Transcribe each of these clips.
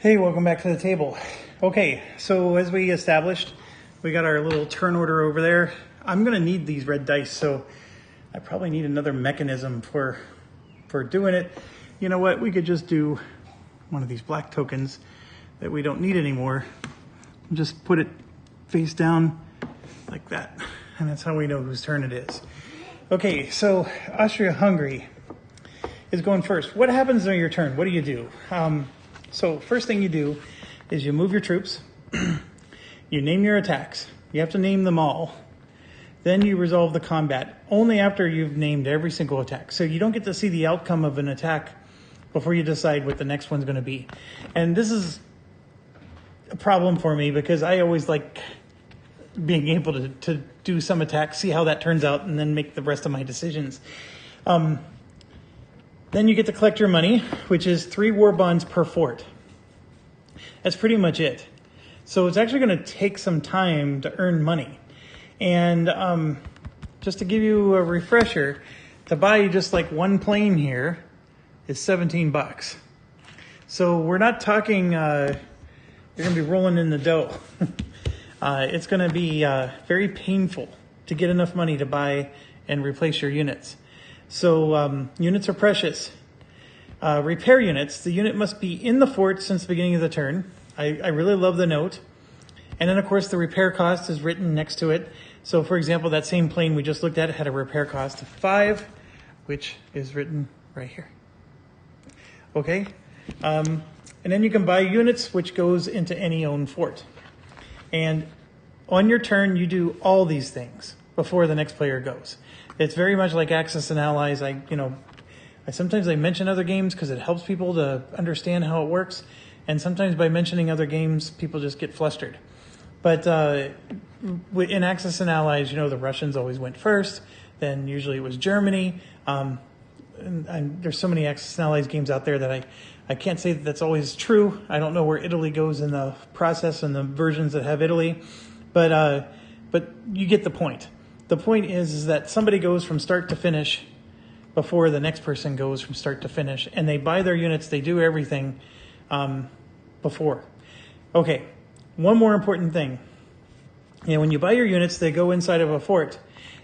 Hey, welcome back to the table. Okay, so as we established, we got our little turn order over there. I'm gonna need these red dice, so I probably need another mechanism for doing it. You know what, we could just do one of these black tokens that we don't need anymore. Just put it face down like that, and that's how we know whose turn it is. Okay, so Austria-Hungary is going first. What happens on your turn? What do you do? So first thing you do is you move your troops, you name your attacks. You have to name them all. Then you resolve the combat only after you've named every single attack. So you don't get to see the outcome of an attack before you decide what the next one's going to be. And this is a problem for me because I always like being able to do some attacks, see how that turns out, and then make the rest of my decisions. Then you get to collect your money, which is 3 war bonds per fort. That's pretty much it. So it's actually going to take some time to earn money. And just to give you a refresher, to buy just like one plane here is $17. So we're not talking, you're going to be rolling in the dough. It's going to be very painful to get enough money to buy and replace your units. So units are precious. Repair units, the unit must be in the fort since the beginning of the turn. I really love the note. And then of course the repair cost is written next to it. So for example, that same plane we just looked at had a repair cost of 5, which is written right here. Okay. And then you can buy units, which goes into any owned fort. And on your turn, you do all these things before the next player goes. It's very much like Axis and Allies. Sometimes I mention other games because it helps people to understand how it works. And sometimes by mentioning other games, people just get flustered. But in Axis and Allies, the Russians always went first. Then usually it was Germany. And there's so many Axis and Allies games out there that I can't say that that's always true. I don't know where Italy goes in the process and the versions that have Italy. But you get the point. The point is that somebody goes from start to finish before the next person goes from start to finish. And they buy their units. They do everything before. Okay, one more important thing. When you buy your units, they go inside of a fort.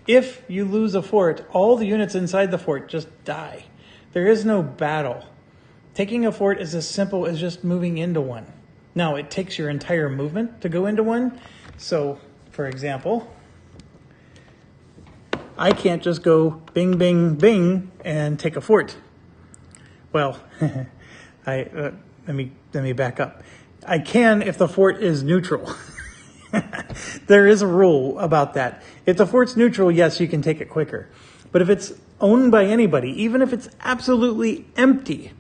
If you lose a fort, all the units inside the fort just die. There is no battle. Taking a fort is as simple as just moving into one. Now, it takes your entire movement to go into one. So, for example, I can't just go bing, bing, bing and take a fort. Well, let me back up. I can if the fort is neutral. There is a rule about that. If the fort's neutral, yes, you can take it quicker. But if it's owned by anybody, even if it's absolutely empty,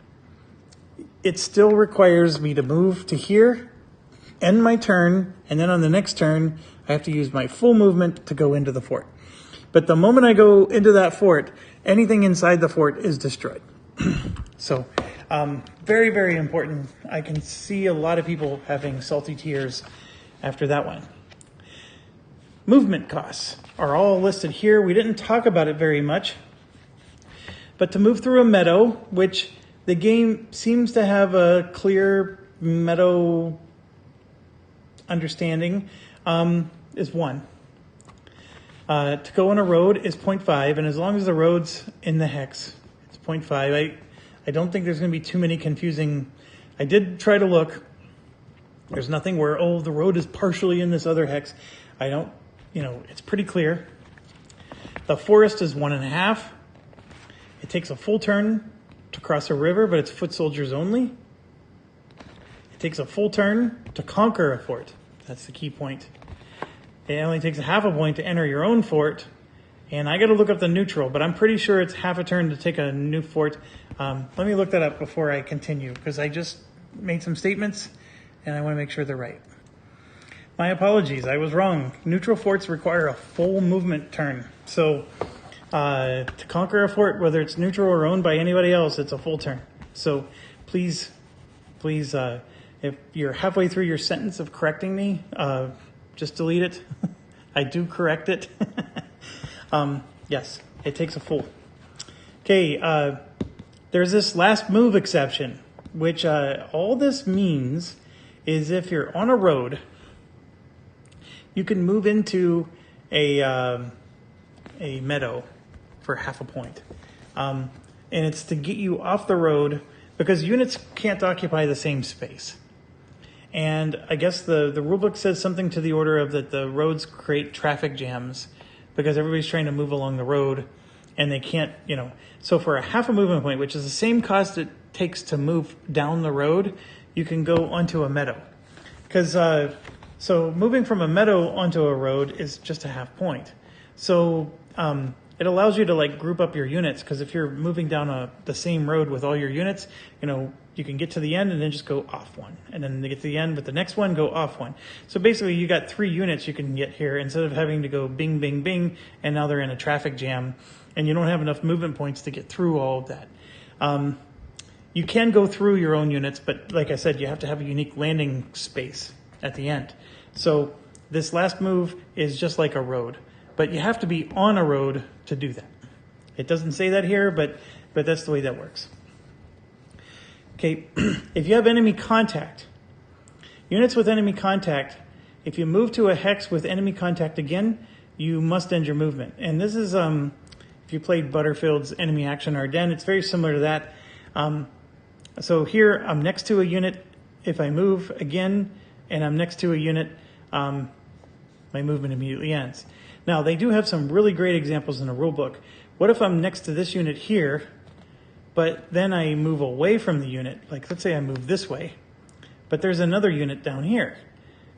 it still requires me to move to here, end my turn, and then on the next turn, I have to use my full movement to go into the fort. But the moment I go into that fort, anything inside the fort is destroyed. So, very, very important. I can see a lot of people having salty tears after that one. Movement costs are all listed here. We didn't talk about it very much. But to move through a meadow, which the game seems to have a clear meadow understanding, is 1. To go on a road is 0.5, and as long as the road's in the hex, it's 0.5. I don't think there's going to be too many confusing. I did try to look. There's nothing where, the road is partially in this other hex. It's pretty clear. The forest is 1.5. It takes a full turn to cross a river, but it's foot soldiers only. It takes a full turn to conquer a fort. That's the key point. It only takes a half a point to enter your own fort. And I got to look up the neutral, but I'm pretty sure it's half a turn to take a new fort. Let me look that up before I continue, because I just made some statements, and I want to make sure they're right. My apologies, I was wrong. Neutral forts require a full movement turn. So to conquer a fort, whether it's neutral or owned by anybody else, it's a full turn. So please, if you're halfway through your sentence of correcting me, just delete it. I do correct it. Yes, it takes a full. Okay, there's this last move exception. which all this means is if you're on a road, you can move into a meadow for half a point. And it's to get you off the road because units can't occupy the same space. And I guess the rulebook says something to the order of that the roads create traffic jams because everybody's trying to move along the road and they can't, So for a half a movement point, which is the same cost it takes to move down the road, you can go onto a meadow. Because so moving from a meadow onto a road is just a half point. So it allows you to group up your units because if you're moving down the same road with all your units, you can get to the end and then just go off one. And then they get to the end with the next one, go off one. So basically you got 3 units you can get here instead of having to go bing, bing, bing, and now they're in a traffic jam and you don't have enough movement points to get through all of that. You can go through your own units, but like I said, you have to have a unique landing space at the end. So this last move is just like a road, but you have to be on a road to do that. It doesn't say that here, but that's the way that works. Okay, if you have enemy contact, units with enemy contact, if you move to a hex with enemy contact again, you must end your movement. And this is, if you played Butterfield's Enemy Action Ardennes, it's very similar to that. So here I'm next to a unit. If I move again and I'm next to a unit, my movement immediately ends. Now they do have some really great examples in the rule book. What if I'm next to this unit here, but then I move away from the unit? Like let's say I move this way, but there's another unit down here.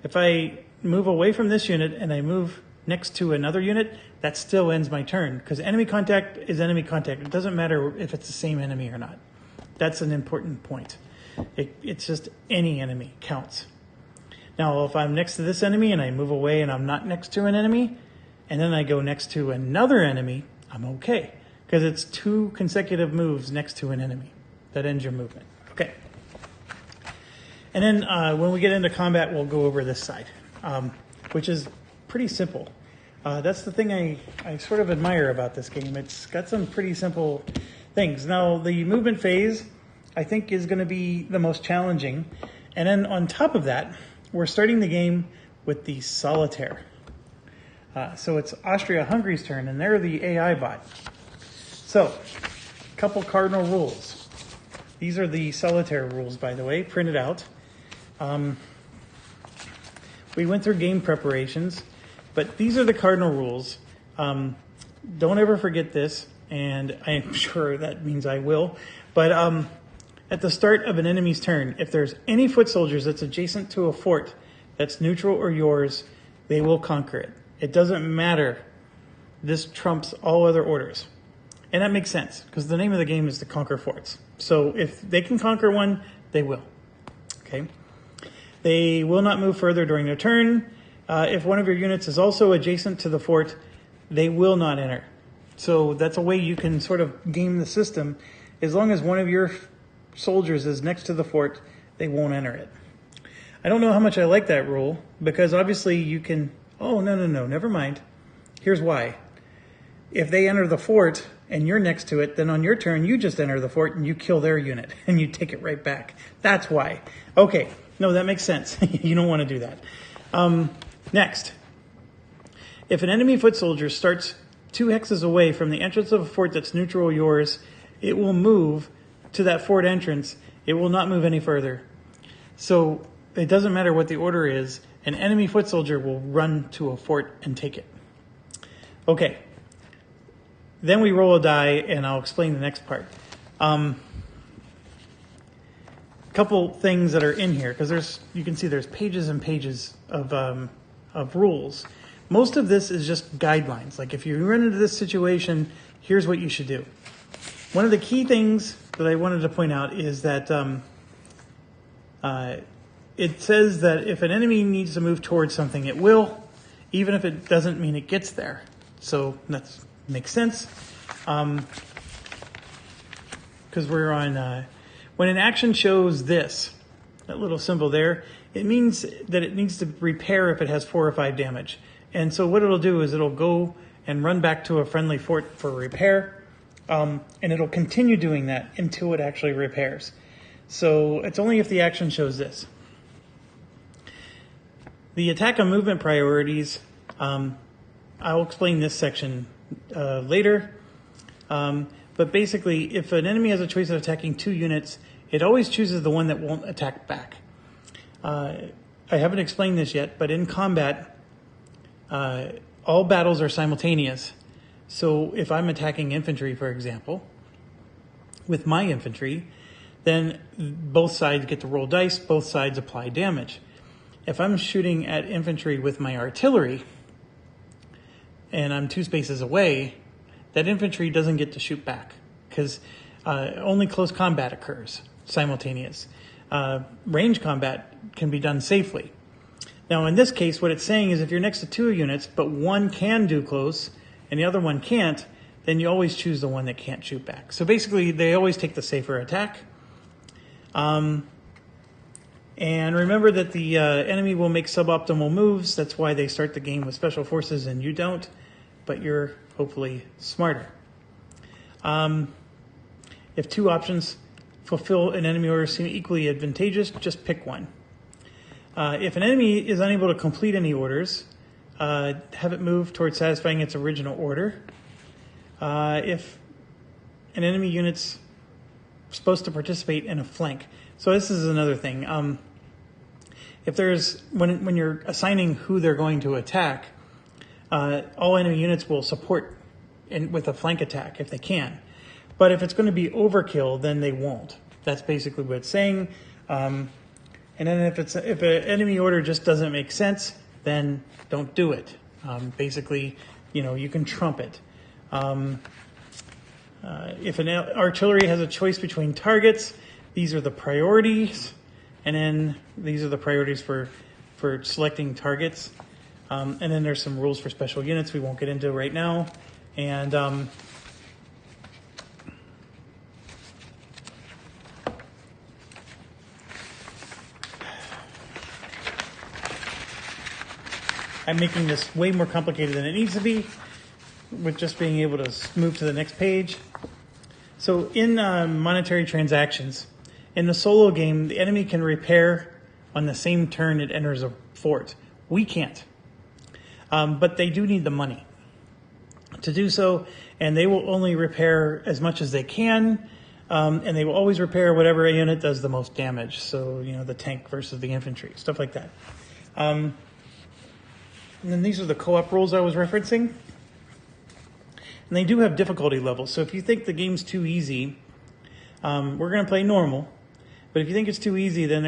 If I move away from this unit and I move next to another unit, that still ends my turn because enemy contact is enemy contact. It doesn't matter if it's the same enemy or not. That's an important point. It's just any enemy counts. Now, if I'm next to this enemy and I move away and I'm not next to an enemy, and then I go next to another enemy, I'm okay. Because it's 2 consecutive moves next to an enemy. That ends your movement. Okay. And then when we get into combat, we'll go over this side, which is pretty simple. That's the thing I sort of admire about this game. It's got some pretty simple things. Now, the movement phase, I think, is going to be the most challenging. And then on top of that, we're starting the game with the solitaire. So it's Austria-Hungary's turn, and they're the AI bot. So, a couple cardinal rules. These are the solitaire rules, by the way, printed out. We went through game preparations, but these are the cardinal rules. Don't ever forget this, and I'm sure that means I will. But at the start of an enemy's turn, if there's any foot soldiers that's adjacent to a fort that's neutral or yours, they will conquer it. It doesn't matter. This trumps all other orders. And that makes sense, because the name of the game is to conquer forts. So if they can conquer one, they will. Okay. They will not move further during their turn. If one of your units is also adjacent to the fort, they will not enter. So that's a way you can sort of game the system. As long as one of your soldiers is next to the fort, they won't enter it. I don't know how much I like that rule, because obviously you can... Oh, no, never mind. Here's why. If they enter the fort and you're next to it, then on your turn, you just enter the fort and you kill their unit and you take it right back. That's why. Okay, no, that makes sense. You don't want to do that. Next, if an enemy foot soldier starts 2 hexes away from the entrance of a fort that's neutral or yours, it will move to that fort entrance. It will not move any further. So it doesn't matter what the order is. An enemy foot soldier will run to a fort and take it. Okay. Then we roll a die, and I'll explain the next part. Couple things that are in here, because you can see there's pages and pages of rules. Most of this is just guidelines. Like if you run into this situation, here's what you should do. One of the key things that I wanted to point out is that it says that if an enemy needs to move towards something, it will, even if it doesn't mean it gets there. So that makes sense. Because we're on, when an action shows this, that little symbol there, it means that it needs to repair if it has 4 or 5 damage. And so what it'll do is it'll go and run back to a friendly fort for repair. And it'll continue doing that until it actually repairs. So it's only if the action shows this. The attack and movement priorities, I'll explain this section later. But basically, if an enemy has a choice of attacking 2 units, it always chooses the one that won't attack back. I haven't explained this yet, but in combat, all battles are simultaneous. So if I'm attacking infantry, for example, with my infantry, then both sides get to roll dice, both sides apply damage. If I'm shooting at infantry with my artillery, and I'm 2 spaces away, that infantry doesn't get to shoot back, because only close combat occurs simultaneous. Range combat can be done safely. Now, in this case, what it's saying is if you're next to 2 units, but one can do close and the other one can't, then you always choose the one that can't shoot back. So basically, they always take the safer attack. And remember that the enemy will make suboptimal moves. That's why they start the game with special forces and you don't, but you're hopefully smarter. If 2 options fulfill an enemy order seem equally advantageous, just pick one. If an enemy is unable to complete any orders, have it move towards satisfying its original order. If an enemy unit's supposed to participate in a flank. So this is another thing. If there's, when you're assigning who they're going to attack, all enemy units will support with a flank attack if they can. But if it's going to be overkill, then they won't. That's basically what it's saying. And then if an enemy order just doesn't make sense, then don't do it. Basically, you can trump it. If an artillery has a choice between targets, these are the priorities, and then these are the priorities for selecting targets. And then there's some rules for special units we won't get into right now. And I'm making this way more complicated than it needs to be with just being able to move to the next page. So in monetary transactions, in the solo game, the enemy can repair on the same turn it enters a fort. We can't. But they do need the money to do so, and they will only repair as much as they can, and they will always repair whatever unit does the most damage. So, the tank versus the infantry, stuff like that. And then these are the co-op rules I was referencing. And they do have difficulty levels. So if you think the game's too easy, we're going to play normal. But if you think it's too easy, then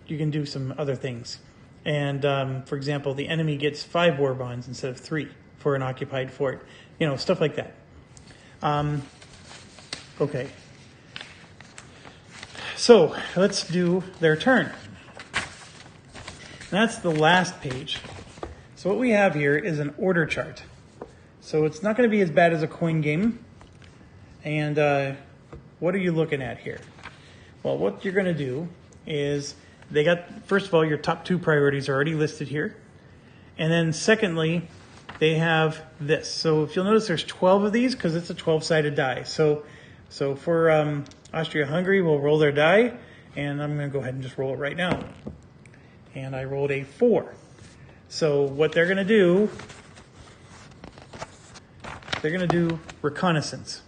you can do some other things. And for example, the enemy gets 5 war bonds instead of 3 for an occupied fort. Stuff like that. Okay. So let's do their turn. And that's the last page. So what we have here is an order chart. So it's not going to be as bad as a coin game. And what are you looking at here? Well, what you're going to do is they got, first of all, your top 2 priorities are already listed here. And then secondly, they have this. So if you'll notice, there's 12 of these because it's a 12-sided die. So for Austria-Hungary, we'll roll their die. And I'm going to go ahead and just roll it right now. And I rolled a 4. So what they're going to do, they're going to do reconnaissance.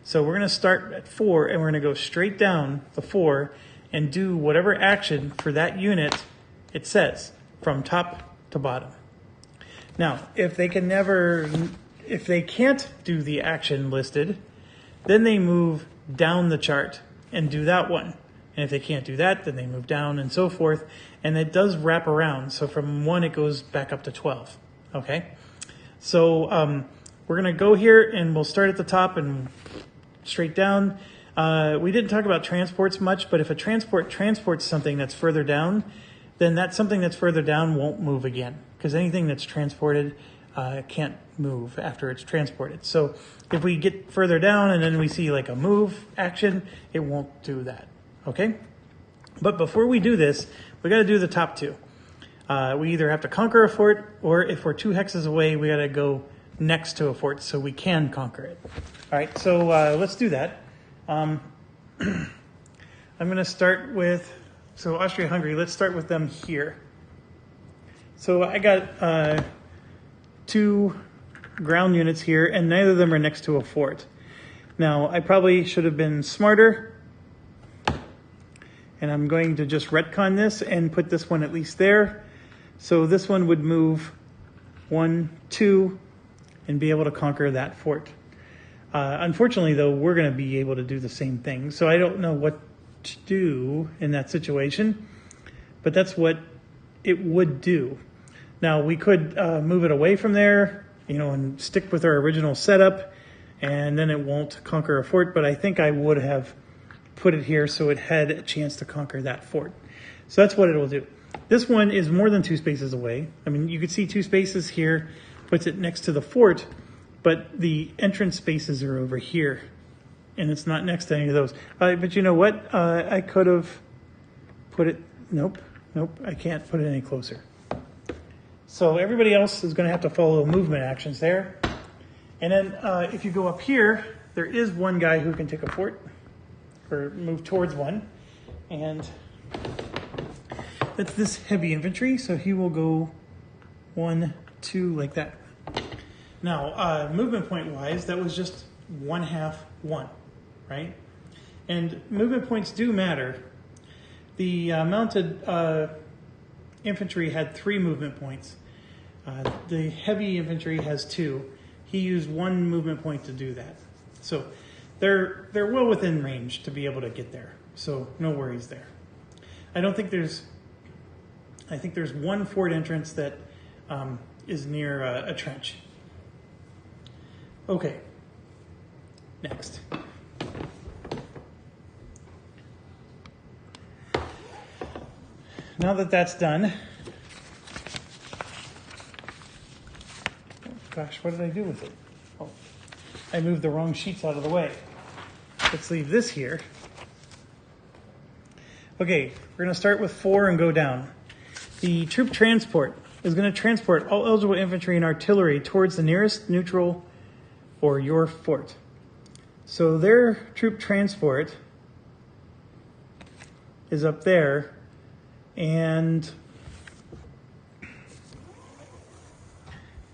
So we're going to start at 4 and we're going to go straight down the 4 and do whatever action for that unit it says from top to bottom. Now, if they can't do the action listed, then they move down the chart and do that one. And if they can't do that, then they move down and so forth. And it does wrap around. So from 1, it goes back up to 12. Okay? So we're going to go here and we'll start at the top and straight down. We didn't talk about transports much, but if a transport transports something that's further down, then that something that's further down won't move again. Because anything that's transported can't move after it's transported. So if we get further down and then we see like a move action, it won't do that. Okay? But before we do this, we got to do the top 2. We either have to conquer a fort, or if we're 2 hexes away, we got to go next to a fort so we can conquer it. All right, so let's do that. I'm going to start with, so Austria-Hungary, let's start with them here. So I got 2 ground units here, and neither of them are next to a fort. Now, I probably should have been smarter, and I'm going to just retcon this and put this one at least there. So this one would move 1, 2, and be able to conquer that fort. Unfortunately, though, we're going to be able to do the same thing. So I don't know what to do in that situation, but that's what it would do. Now, we could move it away from there, and stick with our original setup, and then it won't conquer a fort, but I think I would have put it here so it had a chance to conquer that fort. So that's what it will do. This one is more than 2 spaces away. I mean, you could see 2 spaces here, puts it next to the fort, but the entrance spaces are over here, and it's not next to any of those. But you know what? I could have put it, nope, I can't put it any closer. So everybody else is going to have to follow movement actions there. And then if you go up here, there is one guy who can take a fort, or move towards one, and that's this heavy infantry, so he will go 1, 2, like that. Now, movement point wise, that was just 1/2, 1, right? And movement points do matter. The mounted infantry had 3 movement points. The heavy infantry has 2. He used 1 movement point to do that. So they're well within range to be able to get there. So no worries there. I think there's 1 fort entrance that is near a trench. Okay, next. Now that that's done, oh gosh, what did I do with it? Oh, I moved the wrong sheets out of the way. Let's leave this here. Okay, we're going to start with 4 and go down. The troop transport is going to transport all eligible infantry and artillery towards the nearest neutral or your fort. So their troop transport is up there, and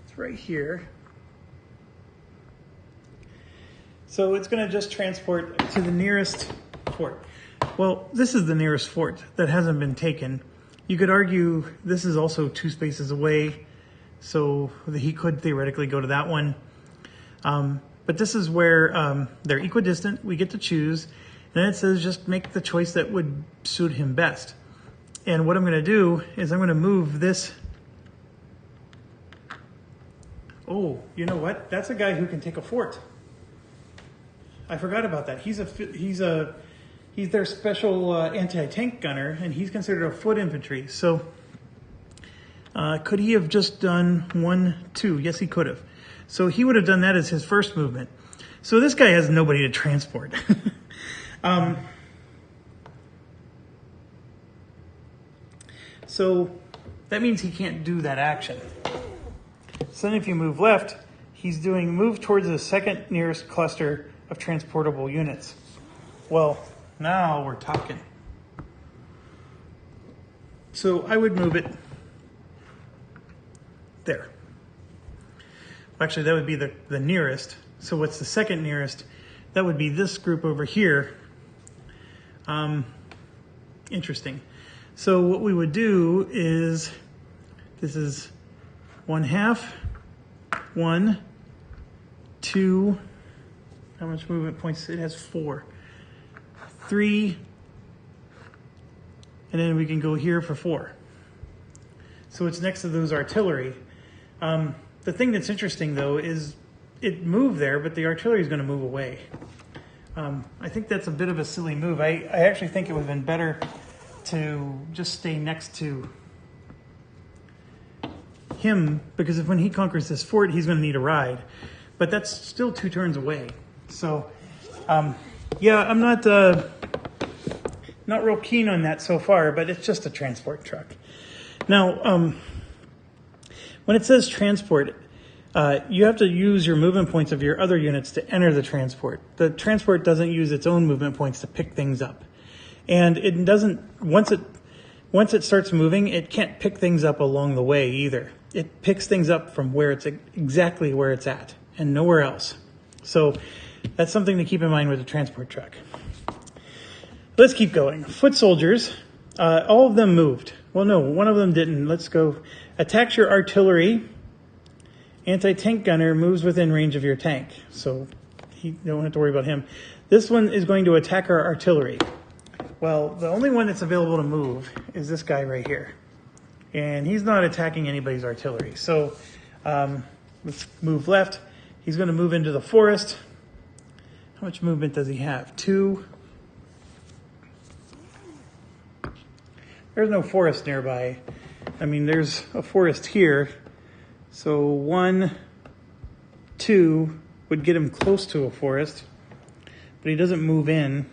it's right here. So it's going to just transport to the nearest fort. Well, this is the nearest fort that hasn't been taken. You could argue this is also 2 spaces away, so he could theoretically go to that one. But this is where they're equidistant. We get to choose, and it says just make the choice that would suit him best. And what I'm going to do is I'm going to move this. Oh, you know what? That's a guy who can take a fort. I forgot about that. He's their special anti-tank gunner, and he's considered a foot infantry. So could he have just done 1, 2? Yes, he could have. So he would have done that as his first movement. So this guy has nobody to transport. So that means he can't do that action. So then if you move left, he's doing move towards the second nearest cluster of transportable units. Well, now we're talking. So I would move it there. Actually, that would be the nearest. So what's the second nearest? That would be this group over here. Interesting. So what we would do is, this is 1/2, 1, 2, how much movement points? It has 4. 3, and then we can go here for 4. So it's next to those artillery. The thing that's interesting, though, is it moved there, but the artillery is going to move away. I think that's a bit of a silly move. I actually think it would have been better to just stay next to him, because if when he conquers this fort, he's going to need a ride. But that's still 2 turns away. So, yeah, I'm not real keen on that so far, but it's just a transport truck. Now, when it says transport, you have to use your movement points of your other units to enter the transport. The transport doesn't use its own movement points to pick things up. And it doesn't, once it starts moving, it can't pick things up along the way either. It picks things up from where it's exactly where it's at and nowhere else. So that's something to keep in mind with a transport truck. Let's keep going. Foot soldiers, all of them moved. Well, no, one of them didn't. Let's go. Attacks your artillery. Anti-tank gunner moves within range of your tank. So you don't have to worry about him. This one is going to attack our artillery. Well, the only one that's available to move is this guy right here. And he's not attacking anybody's artillery. So let's move left. He's going to move into the forest. How much movement does he have? 2. There's no forest nearby. I mean, there's a forest here. So 1, 2 would get him close to a forest, but he doesn't move in.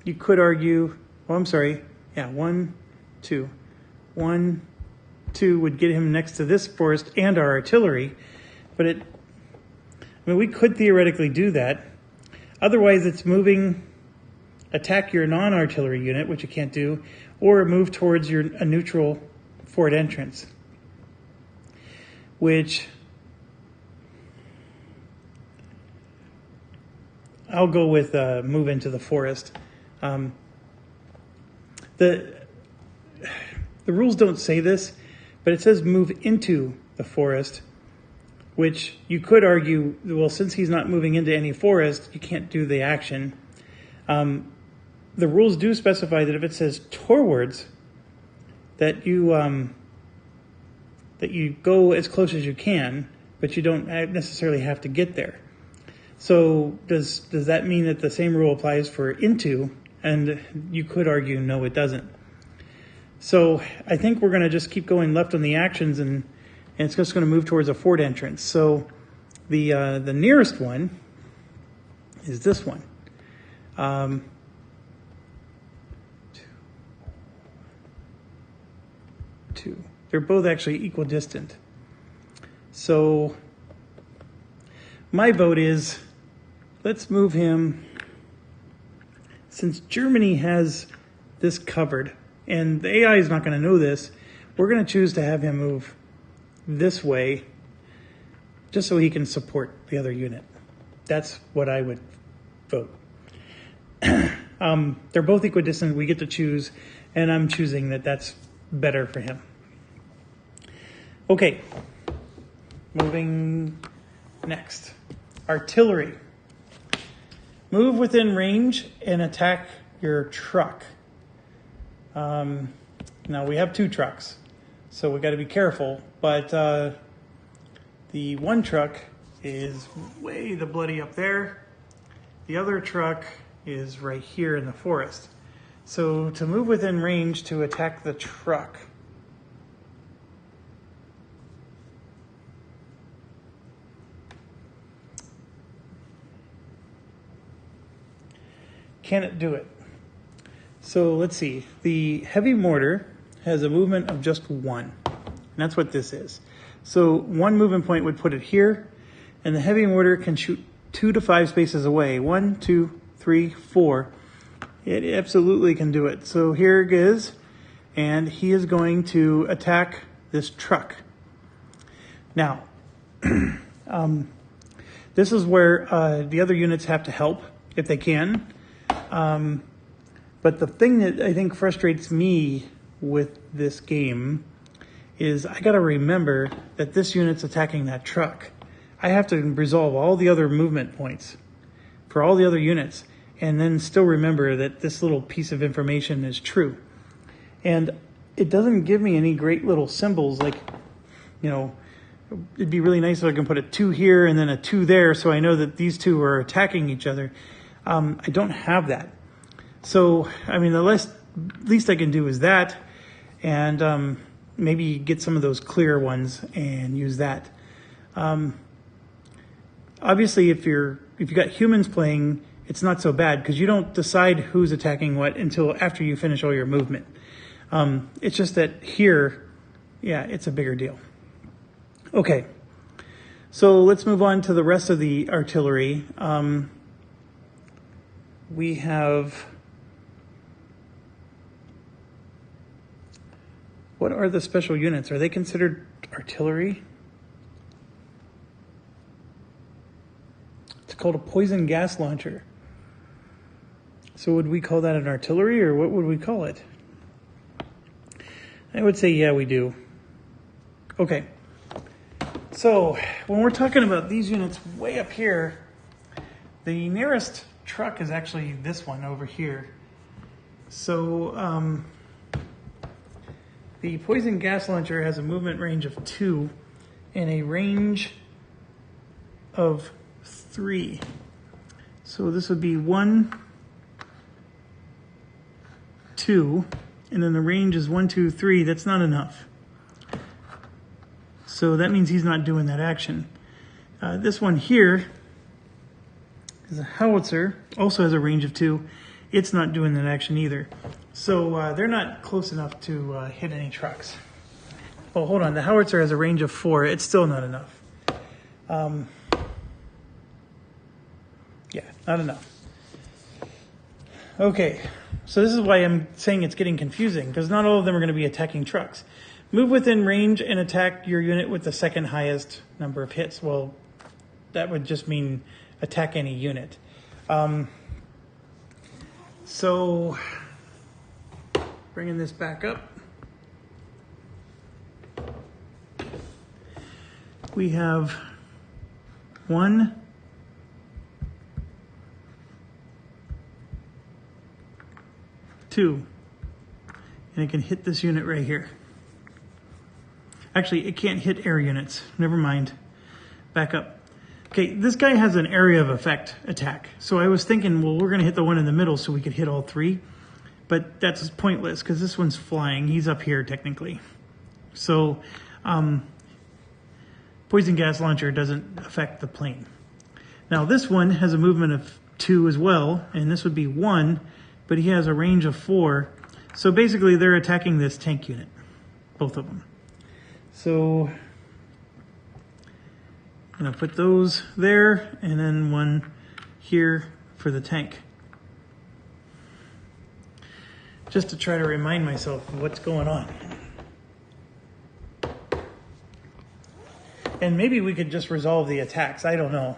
You could argue, oh, I'm sorry. Yeah, 1, 2. 1, 2 would get him next to this forest and our artillery, but I mean, we could theoretically do that. Otherwise, it's moving, attack your non-artillery unit, which you can't do, or move towards a neutral fort entrance, which I'll go with move into the forest. The rules don't say this, but it says move into the forest, which you could argue, well, since he's not moving into any forest, you can't do the action. The rules do specify that if it says towards, that you go as close as you can, but you don't necessarily have to get there. So does that mean that the same rule applies for into? And you could argue, no, it doesn't. So I think we're going to just keep going left on the actions, and it's just going to move towards a fort entrance. So the nearest one is this one. 2. They're both actually equidistant. So my vote is, let's move him, since Germany has this covered, and the AI is not going to know this, we're going to choose to have him move this way, just so he can support the other unit. That's what I would vote. They're both equidistant. We get to choose, and I'm choosing that that's better for him. Okay, moving next. Artillery. Move within range and attack your truck. Now we have 2 trucks, so we got to be careful, but the one truck is way the bloody up there. The other truck is right here in the forest. So to move within range to attack the truck, can it do it? So let's see. The heavy mortar has a movement of just 1. And that's what this is. So 1 movement point would put it here, and the heavy mortar can shoot 2 to 5 spaces away. 1, 2, 3, 4. It absolutely can do it. So here it is, and he is going to attack this truck. Now, this is where the other units have to help if they can. But the thing that I think frustrates me with this game is I got to remember that this unit's attacking that truck. I have to resolve all the other movement points for all the other units, and then still remember that this little piece of information is true. And it doesn't give me any great little symbols like, you know, it'd be really nice if I can put a 2 here and then a 2 there so I know that these 2 are attacking each other. I don't have that. So, I mean, the least I can do is that, and maybe get some of those clear ones and use that. Obviously, if you got humans playing, it's not so bad because you don't decide who's attacking what until after you finish all your movement. It's just that here, yeah, it's a bigger deal. Okay, so let's move on to the rest of the artillery. we have, what are the special units? Are they considered artillery? It's called a poison gas launcher. So would we call that an artillery, or what would we call it? I would say, yeah, we do. Okay. So when we're talking about these units way up here, the nearest truck is actually this one over here. So the poison gas launcher has a movement range of 2 and a range of 3. So this would be 1, 2, and then the range is 1, 2, 3. That's not enough. So that means he's not doing that action. This one here is a Howitzer, also has a range of 2. It's not doing that action either. So they're not close enough to hit any trucks. Oh, hold on. The Howitzer has a range of 4. It's still not enough. Yeah, not enough. Okay, so this is why I'm saying it's getting confusing, because not all of them are going to be attacking trucks. Move within range and attack your unit with the second highest number of hits. Well, that would just mean attack any unit. So, bringing this back up, we have 1, 2, and it can hit this unit right here. Actually, it can't hit air units. Never mind. Back up. Okay, this guy has an area of effect attack. So I was thinking, well, we're going to hit the one in the middle so we could hit all 3. But that's pointless because this one's flying. He's up here technically. So poison gas launcher doesn't affect the plane. Now this one has a movement of 2 as well, and this would be 1, but he has a range of 4. So basically they're attacking this tank unit, both of them. So I'm going to put those there, and then one here for the tank. Just to try to remind myself of what's going on. And maybe we could just resolve the attacks. I don't know.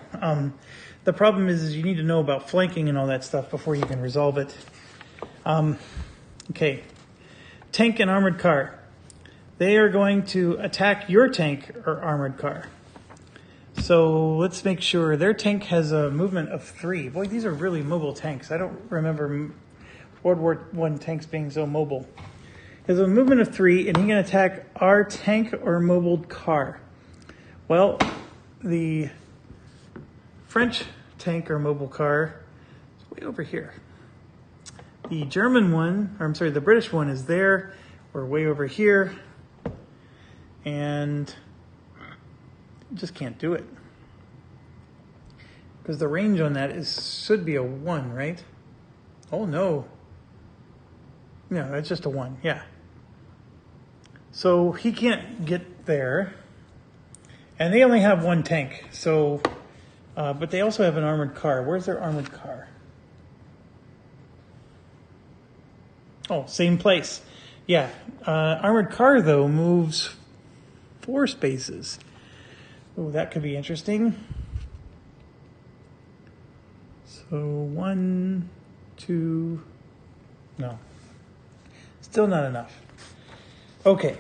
The problem is you need to know about flanking and all that stuff before you can resolve it. Okay. Tank and armored car. They are going to attack your tank or armored car. So let's make sure their tank has a movement of 3. Boy, these are really mobile tanks. I don't remember World War I tanks being so mobile. He has a movement of 3, and he can attack our tank or mobile car. Well, the French tank or mobile car is way over here. The German one, or I'm sorry, the British one is there. We're way over here. And just can't do it. Because the range on that should be a 1, right? Oh, no. No, it's just a 1, yeah. So he can't get there. And they only have 1 tank. So, but they also have an armored car. Where's their armored car? Oh, same place. Yeah. Armored car, though, moves 4 spaces. Oh, that could be interesting. So 1, 2, no. Still not enough. Okay.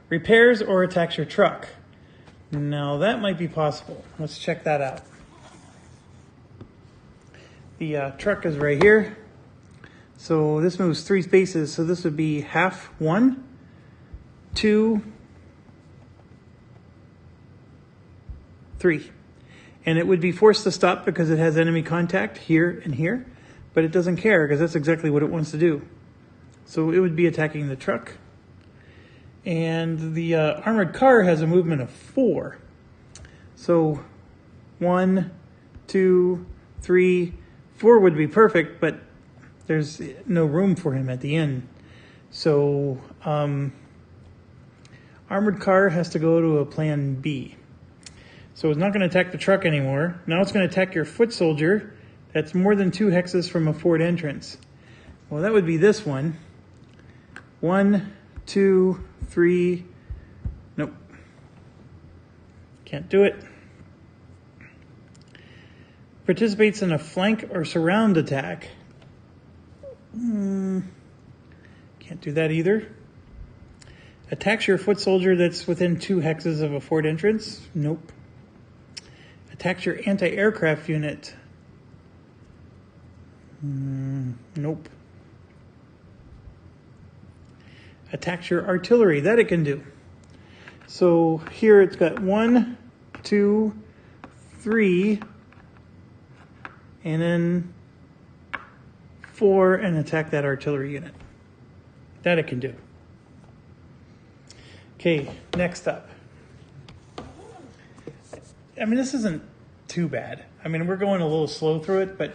Repairs or attacks your truck. Now that might be possible. Let's check that out. The truck is right here. So this moves 3 spaces. So this would be half 1, 2, 3. And it would be forced to stop because it has enemy contact here and here. But it doesn't care because that's exactly what it wants to do. So it would be attacking the truck. And the armored car has a movement of 4. So 1, 2, 3, 4 would be perfect, but there's no room for him at the end. So armored car has to go to a plan B. So it's not going to attack the truck anymore. Now it's going to attack your foot soldier that's more than 2 hexes from a fort entrance. Well, that would be this one. 1, 2, 3. Nope. Can't do it. Participates in a flank or surround attack. Can't do that either. Attacks your foot soldier that's within 2 hexes of a fort entrance. Nope. Attacks your anti-aircraft unit. Nope. Attacks your artillery. That it can do. So here it's got 1, 2, 3, and then 4, and attack that artillery unit. That it can do. Okay, next up. I mean, this isn't too bad. I mean, we're going a little slow through it, but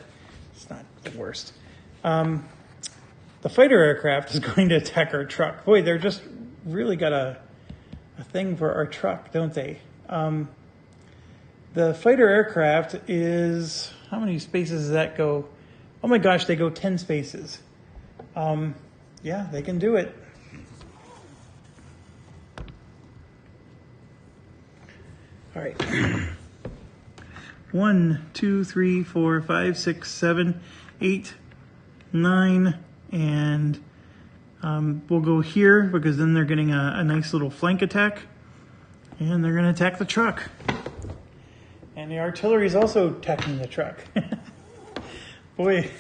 it's not the worst. The fighter aircraft is going to attack our truck. Boy, they're just really got a thing for our truck, don't they? The fighter aircraft is, how many spaces does that go? Oh my gosh, they go 10 spaces. Yeah, they can do it. All right. 1, 2, 3, 4, 5, 6, 7, 8, 9, and we'll go here because then they're getting a nice little flank attack, and they're going to attack the truck. And the artillery is also attacking the truck. Boy,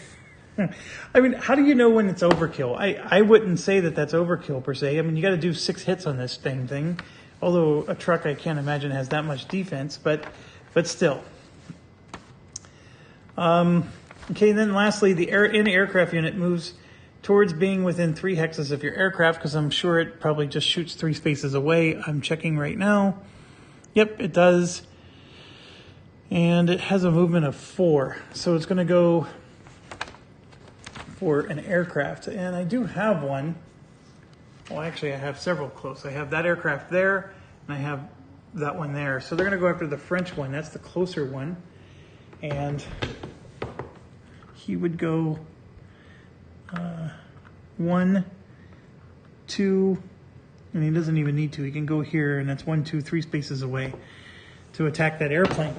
I mean, how do you know when it's overkill? I wouldn't say that that's overkill per se. I mean, you got to do 6 hits on this thing. Although a truck I can't imagine has that much defense, but still. Okay, and then lastly, the anti-aircraft unit moves towards being within 3 hexes of your aircraft, because I'm sure it probably just shoots 3 spaces away. I'm checking right now. Yep, it does. And it has a movement of 4. So it's going to go for an aircraft. And I do have one. Well, actually, I have several close. I have that aircraft there, and I have that one there. So they're going to go after the French one. That's the closer one. And he would go 1, 2, and he doesn't even need to. He can go here, and that's 1, 2, 3 spaces away to attack that airplane.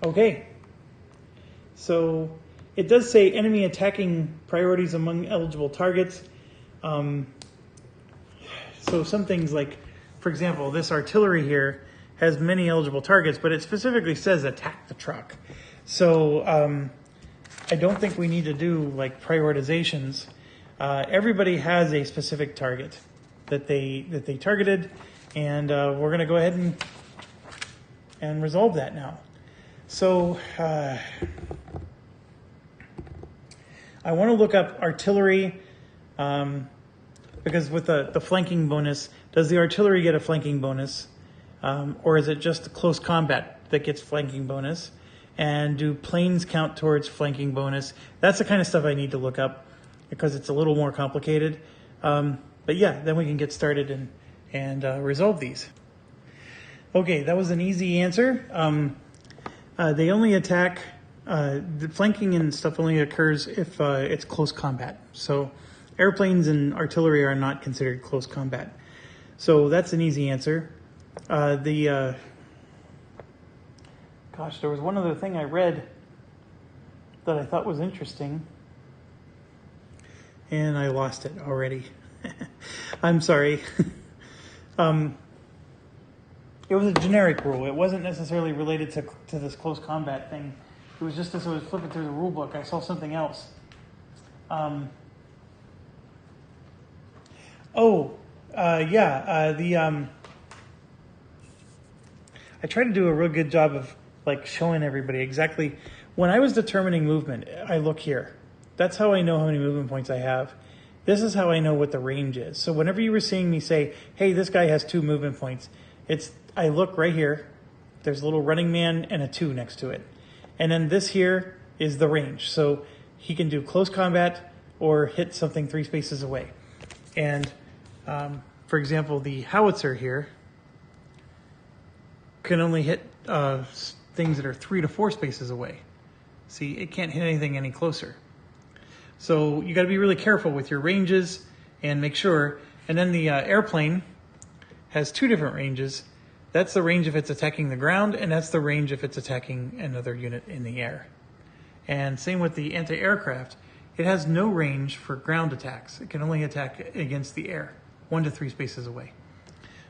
Okay. So it does say enemy attacking priorities among eligible targets. So some things like, for example, this artillery here has many eligible targets, but it specifically says attack the truck. So I don't think we need to do like prioritizations. Everybody has a specific target that they targeted, and we're going to go ahead and resolve that now. So I want to look up artillery, because with the flanking bonus, does the artillery get a flanking bonus? Or is it just close combat that gets flanking bonus? And do planes count towards flanking bonus? That's the kind of stuff I need to look up because it's a little more complicated. But yeah, then we can get started and resolve these. Okay, that was an easy answer. They only attack, the flanking and stuff only occurs if it's close combat. So airplanes and artillery are not considered close combat. So that's an easy answer. Gosh, there was one other thing I read that I thought was interesting, and I lost it already. I'm sorry. It was a generic rule. It wasn't necessarily related to this close combat thing. It was just as I was flipping through the rule book, I saw something else. I try to do a real good job of like showing everybody exactly. When I was determining movement, I look here. That's how I know how many movement points I have. This is how I know what the range is. So whenever you were seeing me say, hey, this guy has 2 movement points, I look right here. There's a little running man and a 2 next to it. And then this here is the range. So he can do close combat or hit something 3 spaces away. And for example, the Howitzer here can only hit things that are 3 to 4 spaces away. See, it can't hit anything any closer. So you got to be really careful with your ranges and make sure. And then the airplane has 2 different ranges. That's the range if it's attacking the ground, and that's the range if it's attacking another unit in the air. And same with the anti-aircraft. It has no range for ground attacks. It can only attack against the air, 1 to 3 spaces away.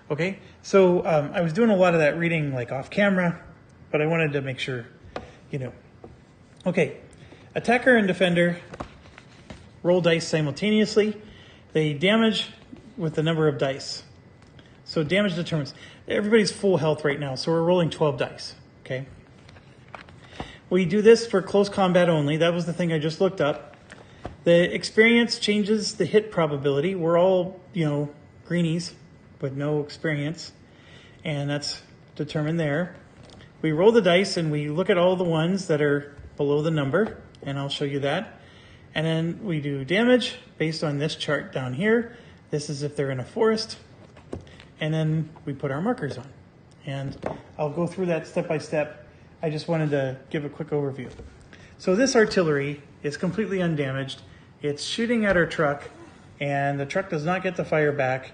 Okay, so I was doing a lot of that reading like off camera, but I wanted to make sure, you know. Okay, attacker and defender roll dice simultaneously. They damage with the number of dice. So damage determines. Everybody's full health right now, so we're rolling 12 dice, okay? We do this for close combat only. That was the thing I just looked up. The experience changes the hit probability. We're all, you know, greenies with no experience, and that's determined there. We roll the dice and we look at all the ones that are below the number, and I'll show you that. And then we do damage based on this chart down here. This is if they're in a forest. And then we put our markers on. And I'll go through that step by step. I just wanted to give a quick overview. So this artillery is completely undamaged. It's shooting at our truck, and the truck does not get to fire back.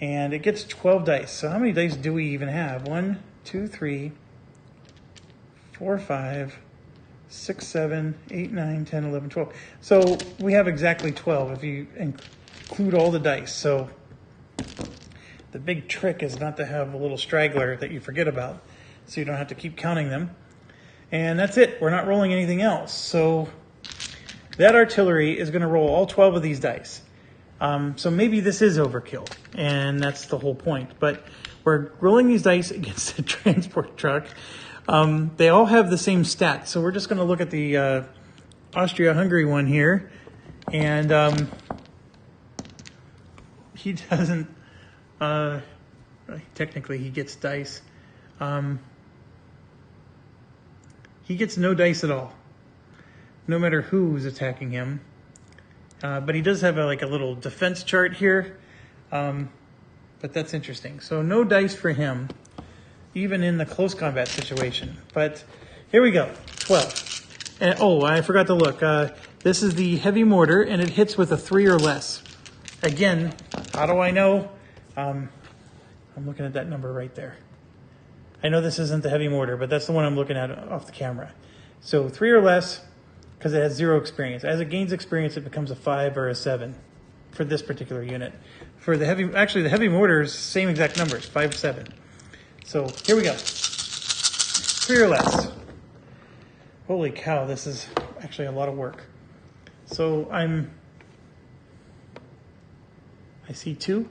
And it gets 12 dice. So how many dice do we even have? 1, 2, 3, 4, 5, 6, 7, 8, 9, 10, 11, 12. So we have exactly 12 if you include all the dice. So the big trick is not to have a little straggler that you forget about, so you don't have to keep counting them. And that's it. We're not rolling anything else. So that artillery is going to roll all 12 of these dice. So maybe this is overkill, and that's the whole point. But we're rolling these dice against the transport truck. They all have the same stats, so we're just going to look at the Austria-Hungary one here. And he doesn't... technically, he gets dice. He gets no dice at all, no matter who's attacking him. But he does have a little defense chart here. But that's interesting. So no dice for him, even in the close combat situation. But here we go, 12. And, oh, I forgot to look. This is the heavy mortar, and it hits with a 3 or less. Again, how do I know? I'm looking at that number right there. I know this isn't the heavy mortar, but that's the one I'm looking at off the camera. So 3 or less, because it has 0 experience. As it gains experience, it becomes a 5 or a 7 for this particular unit. For the heavy, actually the heavy mortars, same exact numbers, 5, 7. So here we go. 3 or less. Holy cow, this is actually a lot of work. So I see 2.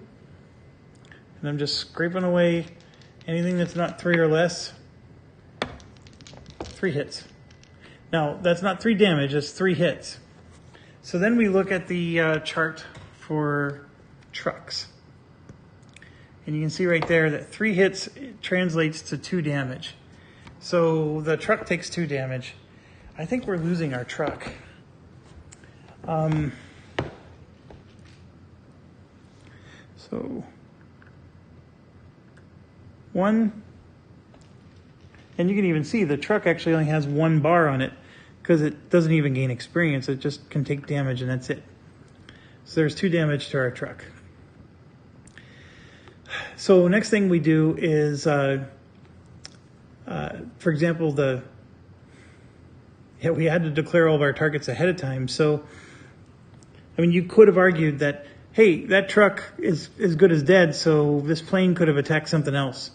And I'm just scraping away anything that's not 3 or less. 3 hits. Now, that's not 3 damage, it's 3 hits. So then we look at the chart for trucks. And you can see right there that 3 hits translates to 2 damage. So the truck takes 2 damage. I think we're losing our truck. So 1, and you can even see the truck actually only has 1 bar on it because it doesn't even gain experience. It just can take damage and that's it. So there's 2 damage to our truck. So next thing we do is, for example, we had to declare all of our targets ahead of time. So, I mean, you could have argued that, hey, that truck is as good as dead, so this plane could have attacked something else.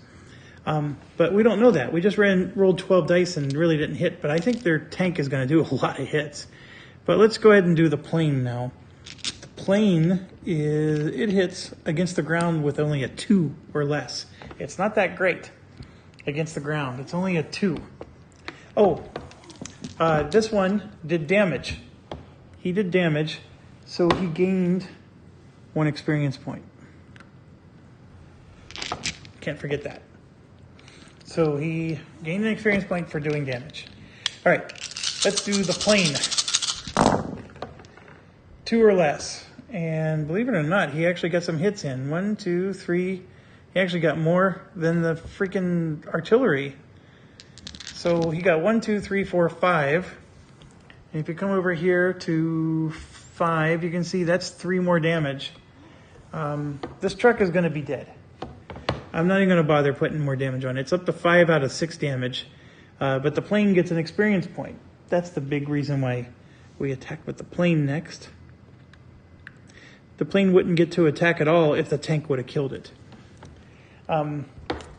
But we don't know that. We just rolled 12 dice and really didn't hit, but I think their tank is going to do a lot of hits. But let's go ahead and do the plane now. The plane, it hits against the ground with only a 2 or less. It's not that great against the ground. It's only a 2. Oh, this one did damage. He did damage, so he gained 1 experience point. Can't forget that. So he gained an experience point for doing damage. All right, let's do the plane. 2 or less. And believe it or not, he actually got some hits in. 1, 2, 3. He actually got more than the freaking artillery. So he got 1, 2, 3, 4, 5. And if you come over here to 5, you can see that's 3 more damage. This truck is going to be dead. I'm not even going to bother putting more damage on it. It's up to 5 out of 6 damage. But the plane gets an experience point. That's the big reason why we attack with the plane next. The plane wouldn't get to attack at all if the tank would have killed it.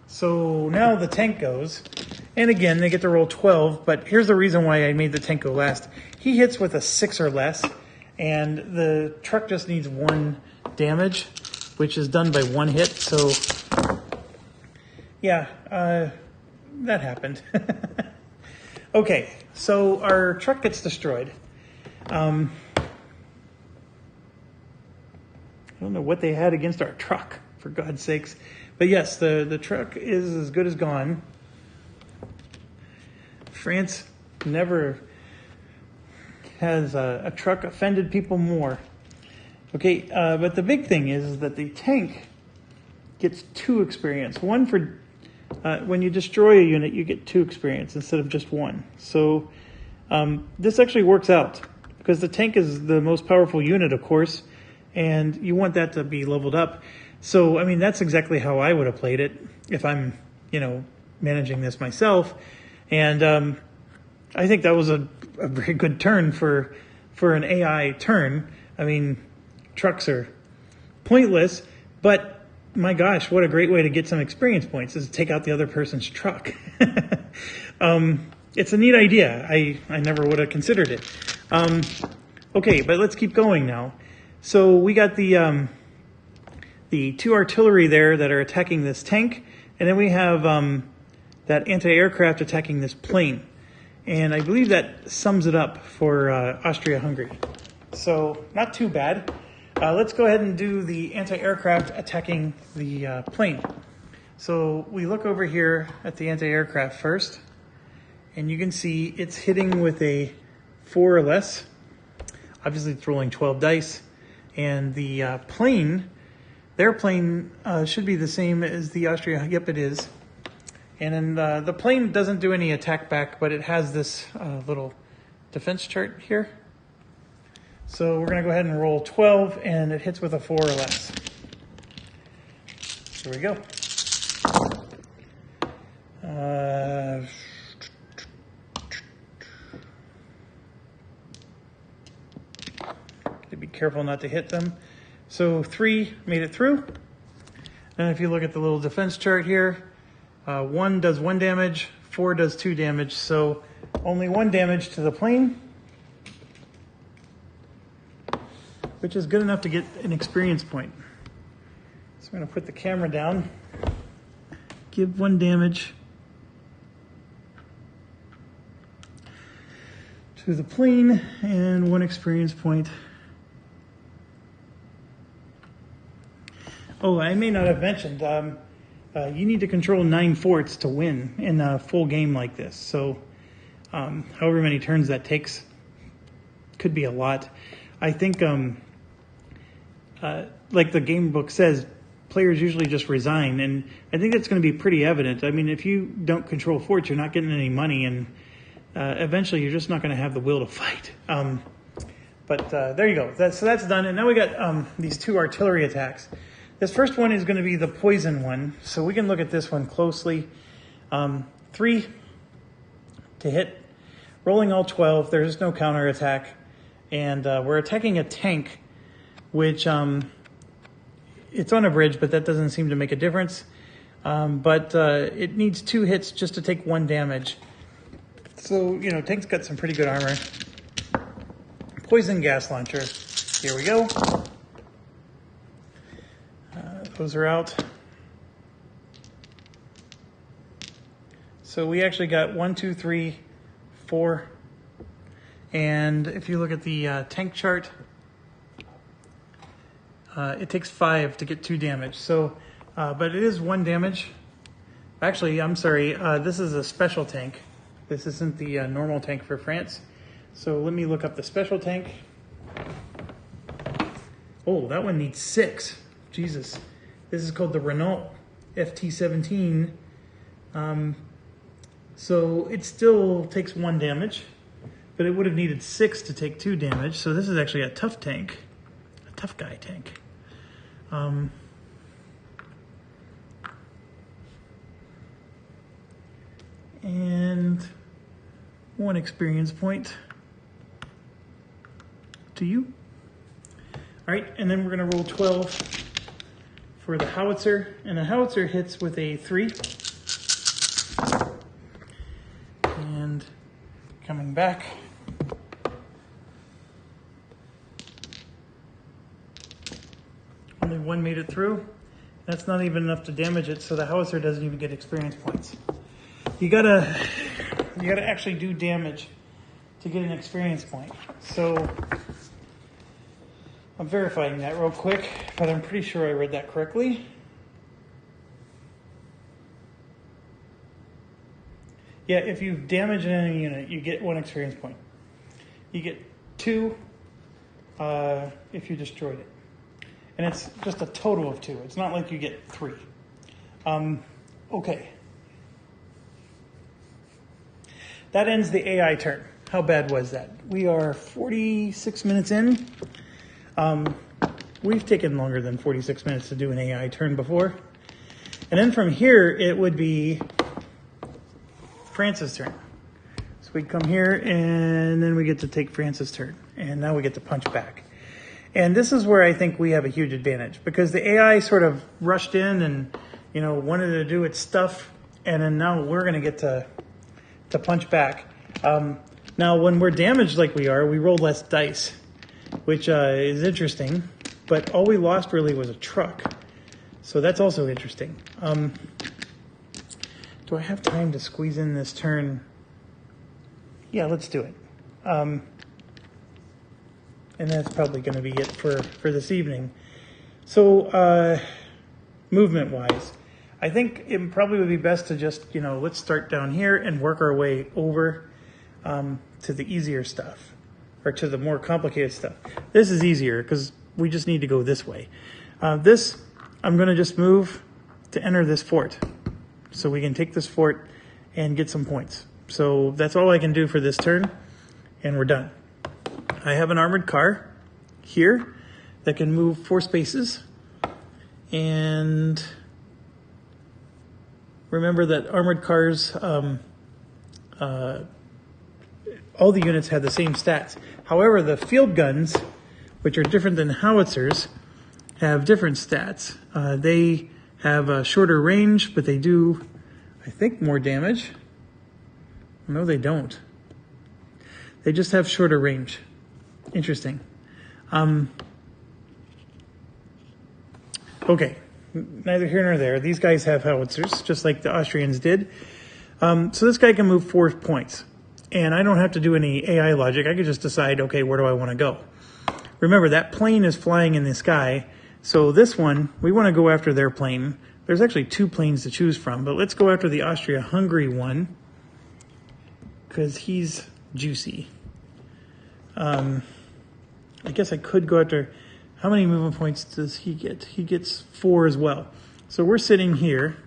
So now the tank goes. And again, they get to roll 12. But here's the reason why I made the tank go last. He hits with a 6 or less. And the truck just needs 1 damage, which is done by 1 hit. So, yeah, that happened. Okay, so our truck gets destroyed. I don't know what they had against our truck, for God's sakes. But yes, the truck is as good as gone. France never has a truck offended people more. Okay, but the big thing is that the tank gets 2 experience. 1 for, when you destroy a unit, you get 2 experience instead of just 1. So this actually works out because the tank is the most powerful unit, of course, and you want that to be leveled up. So, I mean, that's exactly how I would have played it if I'm, managing this myself. And I think that was a very good turn for an AI turn. I mean, trucks are pointless, but my gosh, what a great way to get some experience points is to take out the other person's truck. It's a neat idea. I never would have considered it. Okay, but let's keep going now. So we got the 2 artillery there that are attacking this tank, and then we have that anti-aircraft attacking this plane. And I believe that sums it up for Austria-Hungary. So not too bad. Let's go ahead and do the anti-aircraft attacking the plane. So we look over here at the anti-aircraft first, and you can see it's hitting with a 4 or less. Obviously it's rolling 12 dice. And the plane, their plane should be the same as the Austria. Yep, it is. And then the plane doesn't do any attack back, but it has this little defense chart here. So we're going to go ahead and roll 12, and it hits with a 4 or less. Here we go. To be careful not to hit them. So 3 made it through. And if you look at the little defense chart here, 1 does 1 damage, 4 does 2 damage. So only 1 damage to the plane, which is good enough to get an experience point. So I'm going to put the camera down, give 1 damage to the plane, and 1 experience point. Oh, I may not have mentioned, you need to control 9 forts to win in a full game like this. So however many turns that takes, could be a lot. I think, like the game book says, players usually just resign, and I think that's going to be pretty evident. I mean, if you don't control forts, you're not getting any money, and eventually you're just not going to have the will to fight. But there you go. So that's done, and now we got these 2 artillery attacks. This first one is going to be the poison one, so we can look at this one closely. 3 to hit, rolling all 12. There's no counter attack, and we're attacking a tank, which it's on a bridge, but that doesn't seem to make a difference. But it needs 2 hits just to take 1 damage. So, tank's got some pretty good armor. Poison gas launcher. Here we go. Those are out. So we actually got 1, 2, 3, 4. And if you look at the tank chart, it takes 5 to get 2 damage. So, but it is 1 damage. Actually, I'm sorry, this is a special tank. This isn't the normal tank for France. So let me look up the special tank. Oh, that one needs 6. Jesus. This is called the Renault FT17. So it still takes 1 damage, but it would have needed 6 to take 2 damage. So this is actually a tough tank, a tough guy tank. And 1 experience point to you. All right, and then we're gonna roll 12 for the Howitzer, and the Howitzer hits with a 3. And coming back. Only 1 made it through. That's not even enough to damage it, so the Howitzer doesn't even get experience points. You gotta actually do damage to get an experience point. So I'm verifying that real quick, but I'm pretty sure I read that correctly. Yeah, if you damage an enemy unit, you get 1 experience point. You get 2 if you destroyed it. And it's just a total of 2. It's not like you get 3. Okay. That ends the AI turn. How bad was that? We are 46 minutes in. We've taken longer than 46 minutes to do an AI turn before. And then from here, it would be France's turn. So we come here, and then we get to take France's turn. And now we get to punch back. And this is where I think we have a huge advantage, because the AI sort of rushed in and, wanted to do its stuff. And then now we're going to get to punch back. Now, when we're damaged like we are, we roll less dice, which is interesting. But all we lost really was a truck. So that's also interesting. Do I have time to squeeze in this turn? Yeah, let's do it. And that's probably going to be it for this evening. So movement-wise, I think it probably would be best to just, let's start down here and work our way over to the easier stuff, or to the more complicated stuff. This is easier because we just need to go this way. This, I'm going to just move to enter this fort. So we can take this fort and get some points. So that's all I can do for this turn, and we're done. I have an armored car here that can move 4 spaces. And remember that armored cars, all the units have the same stats. However, the field guns, which are different than howitzers, have different stats. They have a shorter range, but they do, I think, more damage. No, they don't. They just have shorter range. Interesting. Okay, neither here nor there. These guys have howitzers, just like the Austrians did. So this guy can move 4 points. And I don't have to do any AI logic. I could just decide, okay, where do I want to go? Remember, that plane is flying in the sky. So this one, we want to go after their plane. There's actually 2 planes to choose from, but let's go after the Austria-Hungary one, because he's juicy. I guess I could go after, how many movement points does he get? He gets 4 as well. So we're sitting here.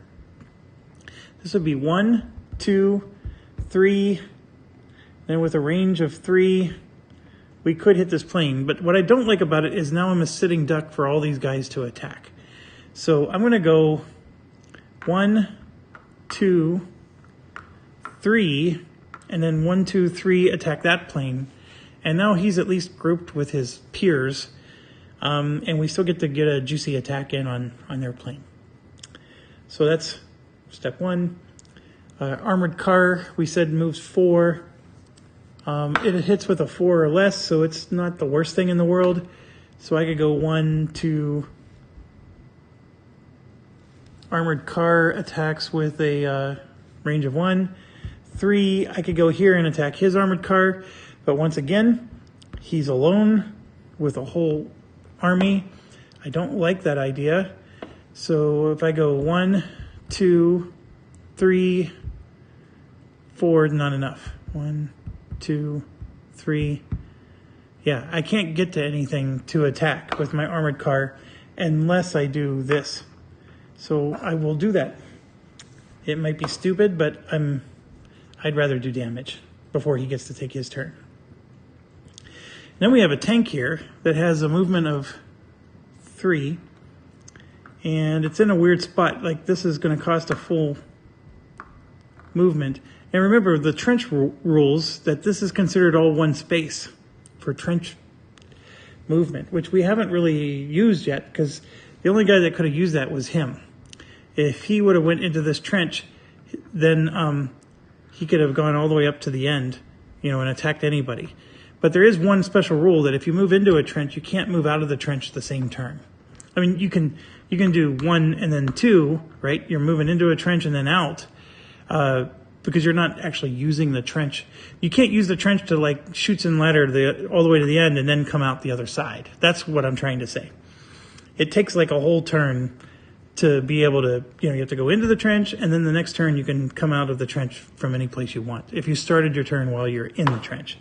This would be 1, 2, 3, then with a range of 3, we could hit this plane. But what I don't like about it is now I'm a sitting duck for all these guys to attack. So I'm going to go 1, 2, 3, and then 1, 2, 3, attack that plane. And now he's at least grouped with his peers, and we still get to get a juicy attack in on their plane. So that's step 1. Armored car, we said, moves 4. It hits with a 4 or less, so it's not the worst thing in the world. So I could go 1, 2. Armored car attacks with a range of 1. 3, I could go here and attack his armored car. But once again, he's alone with a whole army. I don't like that idea. So if I go 1, 2, 3, 4, not enough. 1, 2, 3. Yeah, I can't get to anything to attack with my armored car unless I do this. So I will do that. It might be stupid, but I'm I'd rather do damage before he gets to take his turn. Then we have a tank here that has a movement of 3, and it's in a weird spot. Like, this is going to cost a full movement. And remember the trench rules, that this is considered all one space for trench movement, which we haven't really used yet, because the only guy that could have used that was him. If he would have went into this trench, then he could have gone all the way up to the end, and attacked anybody. But there is one special rule that if you move into a trench, you can't move out of the trench the same turn. I mean, you can do 1 and then 2, right? You're moving into a trench and then out, because you're not actually using the trench. You can't use the trench to like shoots and ladder all the way to the end and then come out the other side. That's what I'm trying to say. It takes like a whole turn to be able to, you have to go into the trench, and then the next turn you can come out of the trench from any place you want, if you started your turn while you're in the trench.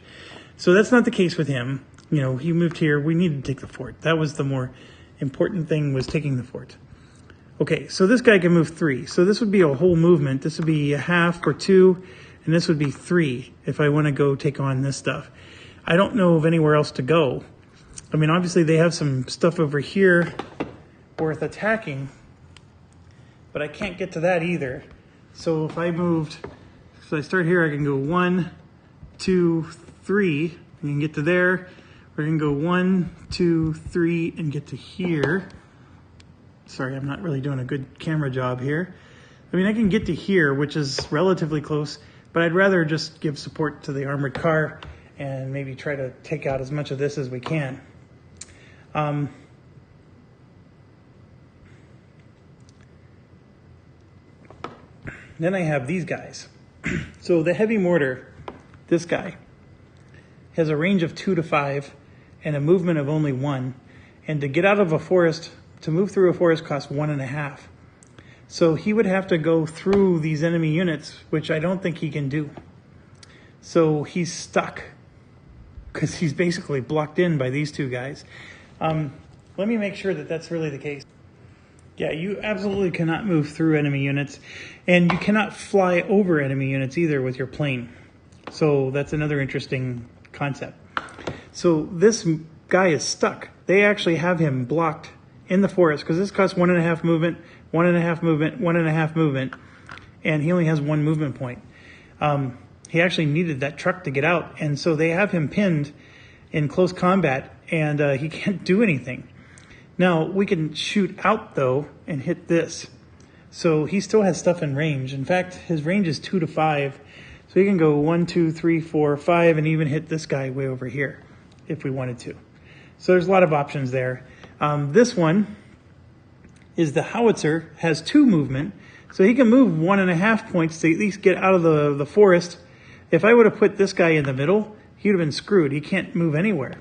So that's not the case with him. He moved here. We needed to take the fort. That was the more important thing, was taking the fort. Okay, so this guy can move 3. So this would be a whole movement. This would be a half or 2, and this would be 3 if I want to go take on this stuff. I don't know of anywhere else to go. I mean, obviously they have some stuff over here worth attacking, but I can't get to that either. So if I I start here, I can go 1, 2, 3, and can get to there. Or I can go 1, 2, 3, and get to here. Sorry, I'm not really doing a good camera job here. I mean, I can get to here, which is relatively close, but I'd rather just give support to the armored car and maybe try to take out as much of this as we can. Then I have these guys. So the heavy mortar, this guy, has a range of 2 to 5 and a movement of only 1. And to get out of a forest, to move through a forest, costs 1.5. So he would have to go through these enemy units, which I don't think he can do. So he's stuck, because he's basically blocked in by these 2 guys. Let me make sure that that's really the case. Yeah, you absolutely cannot move through enemy units, and you cannot fly over enemy units either with your plane. So that's another interesting concept. So this guy is stuck. They actually have him blocked in the forest, because this costs 1.5 movement, 1.5 movement, 1.5 movement, and he only has 1 movement point. He actually needed that truck to get out, and so they have him pinned in close combat, and he can't do anything. Now, we can shoot out, though, and hit this. So he still has stuff in range. In fact, his range is 2 to 5. So he can go 1, 2, 3, 4, 5, and even hit this guy way over here if we wanted to. So there's a lot of options there. This one is the Howitzer, has 2 movement. So he can move 1.5 points to at least get out of the forest. If I would have put this guy in the middle, he would have been screwed. He can't move anywhere.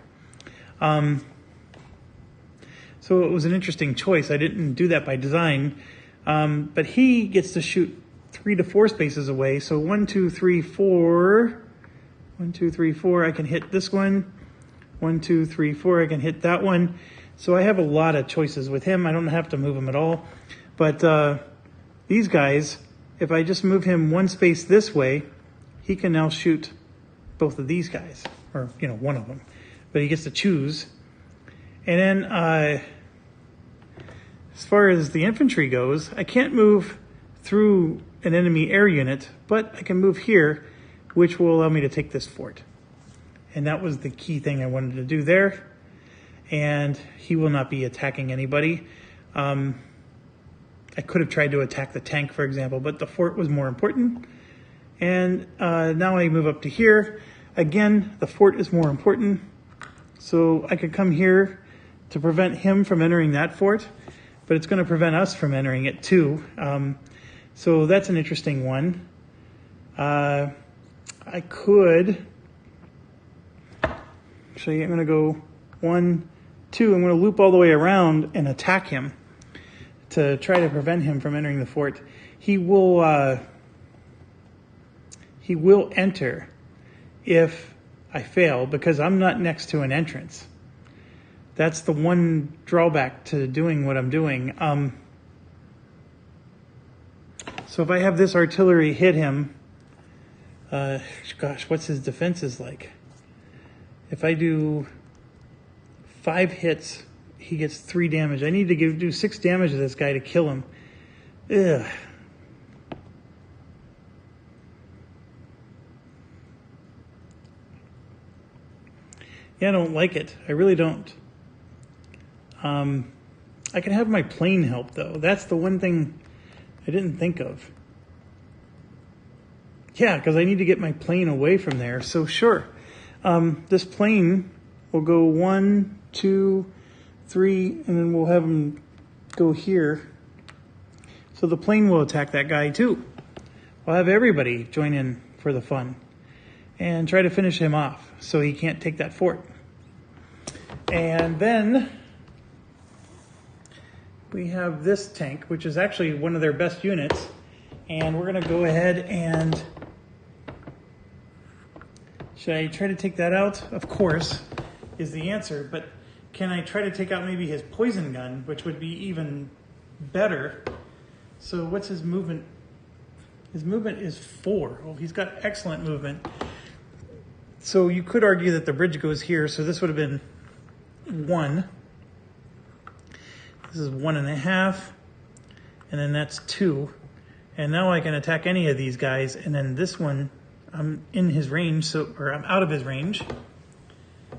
So it was an interesting choice. I didn't do that by design. But he gets to shoot 3 to 4 spaces away. So 1, 2, 3, 4. 1, 2, 3, 4. I can hit this one. 1, 2, 3, 4. I can hit that one. So I have a lot of choices with him. I don't have to move him at all. But these guys, if I just move him 1 space this way, he can now shoot both of these guys. Or, one of them. But he gets to choose. And then as far as the infantry goes, I can't move through an enemy air unit, but I can move here, which will allow me to take this fort. And that was the key thing I wanted to do there. And he will not be attacking anybody. I could have tried to attack the tank, for example, but the fort was more important. And now I move up to here. Again, the fort is more important. So I could come here to prevent him from entering that fort, but it's going to prevent us from entering it too. So that's an interesting one. I could, actually I'm going to go 1, 2, I'm going to loop all the way around and attack him to try to prevent him from entering the fort. He will enter if I fail, because I'm not next to an entrance. That's the one drawback to doing what I'm doing. So if I have this artillery hit him, Gosh, what's his defenses like? If I do 5 hits, he gets 3 damage. I need to do 6 damage to this guy to kill him. Ugh. Yeah, I don't like it. I really don't. I can have my plane help, though. That's the one thing I didn't think of. Yeah, because I need to get my plane away from there. So sure, this plane will go 1, 2, 3, and then we'll have him go here. So the plane will attack that guy too. We'll have everybody join in for the fun and try to finish him off so he can't take that fort. And then we have this tank, which is actually one of their best units. And we're going to go ahead and... Should I try to take that out? Of course, is the answer. But can I try to take out maybe his poison gun, which would be even better? So what's his movement? His movement is 4. Well, he's got excellent movement. So you could argue that the bridge goes here. So this would have been 1. This is 1.5. And then that's 2. And now I can attack any of these guys. And then this one, I'm in his range, or I'm out of his range.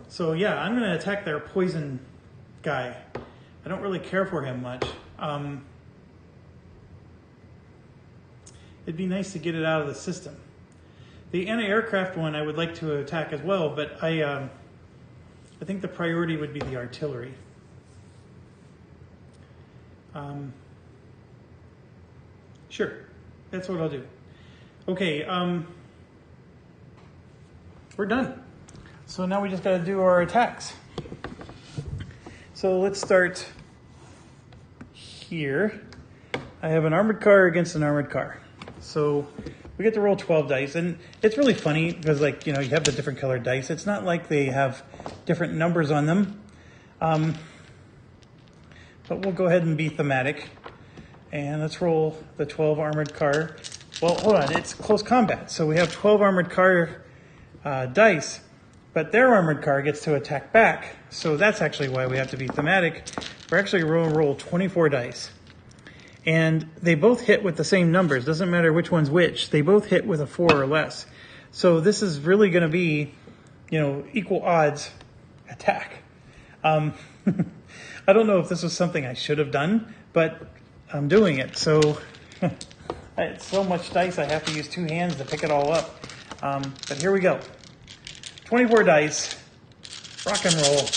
So yeah, I'm going to attack their poison guy. I don't really care for him much. It'd be nice to get it out of the system. The anti-aircraft one I would like to attack as well, but I think the priority would be the artillery. Sure, that's what I'll do. Okay, we're done. So now we just got to do our attacks. So let's start here. I have an armored car against an armored car. So we get to roll 12 dice, and it's really funny because, like, you know, you have the different colored dice. It's not like they have different numbers on them. But we'll go ahead and be thematic. And let's roll the 12 armored car. Well, hold on, it's close combat. So we have 12 armored car dice, but their armored car gets to attack back. So that's actually why we have to be thematic. We're actually going to roll 24 dice. And they both hit with the same numbers. Doesn't matter which one's which. They both hit with a 4 or less. So this is really going to be, you know, equal odds attack. I don't know if this was something I should have done, but I'm doing it. So it's so much dice I have to use 2 hands to pick it all up. But here we go. 24 dice. Rock and roll.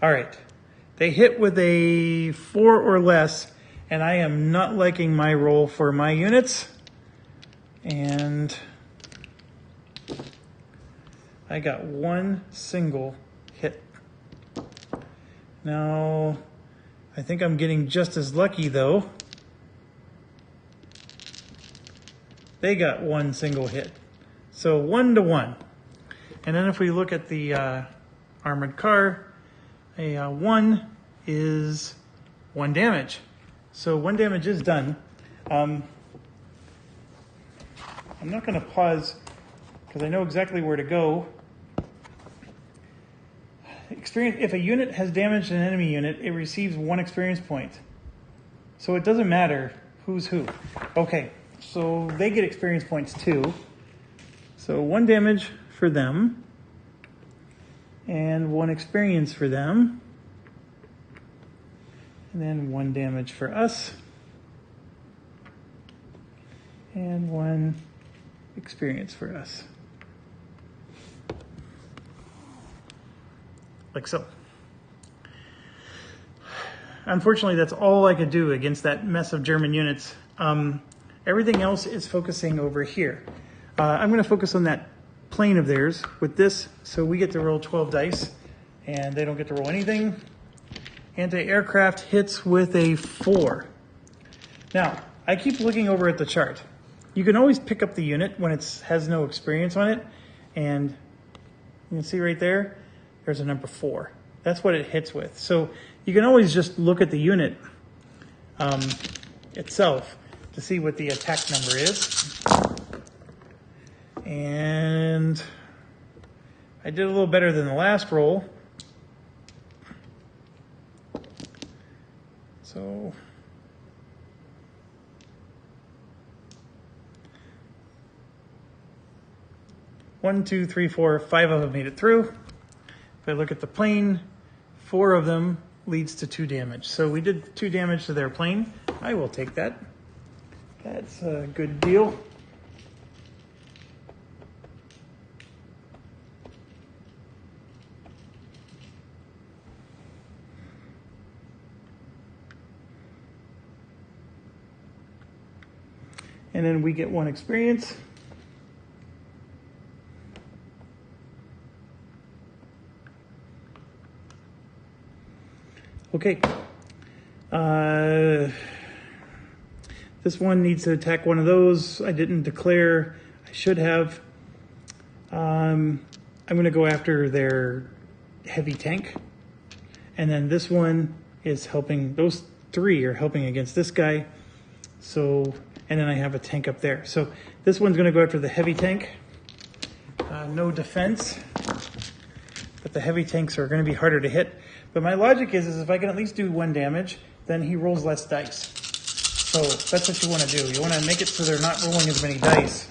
All right. They hit with a 4 or less, and I am not liking my roll for my units. And I got 1 single hit. Now, I think I'm getting just as lucky, though. They got 1 single hit. So 1 to 1. And then if we look at the armored car, a 1 is 1 damage. So 1 damage is done. I'm not going to pause because I know exactly where to go. Experience. If a unit has damaged an enemy unit, it receives 1 experience point. So it doesn't matter who's who. Okay, so they get experience points too. So 1 damage for them. And 1 experience for them. And then 1 damage for us. And 1 experience for us. Like so. Unfortunately, that's all I could do against that mess of German units. Everything else is focusing over here. I'm going to focus on that plane of theirs with this, so we get to roll 12 dice, and they don't get to roll anything. Anti-aircraft hits with a 4. Now, I keep looking over at the chart. You can always pick up the unit when it has no experience on it, and you can see right there, there's a number 4. That's what it hits with. So you can always just look at the unit itself to see what the attack number is. And I did a little better than the last roll. So one, two, three, four, 5 of them made it through. If I look at the plane, 4 of them leads to 2 damage. So we did 2 damage to their plane. I will take that. That's a good deal. And then we get 1 experience. Okay. This one needs to attack one of those. I didn't declare. I should have. I'm going to go after their heavy tank. And then this one is helping. Those 3 are helping against this guy. So, and then I have a tank up there. So this one's going to go after the heavy tank. No defense. But the heavy tanks are going to be harder to hit. But my logic is if I can at least do 1 damage, then he rolls less dice. So that's what you want to do. You want to make it so they're not rolling as many dice.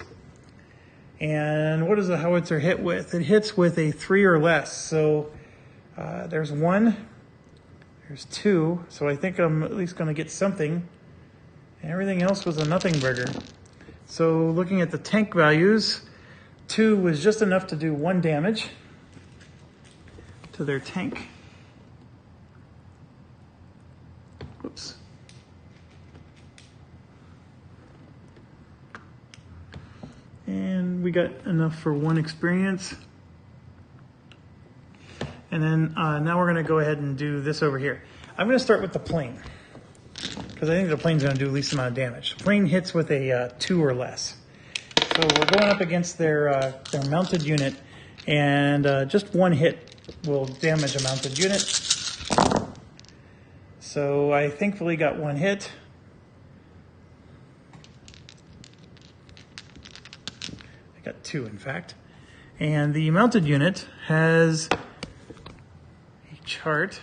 And what does the Howitzer hit with? It hits with a 3 or less. So there's 1, there's 2. So I think I'm at least going to get something. And everything else was a nothing burger. So looking at the tank values, 2 was just enough to do 1 damage to their tank. Oops. And we got enough for 1 experience. And then now we're going to go ahead and do this over here. I'm going to start with the plane, because I think the plane's going to do the least amount of damage. The plane hits with a 2 or less. So we're going up against their mounted unit, and just 1 hit will damage a mounted unit. So I thankfully got 1 hit. I got 2, in fact. And the mounted unit has a chart.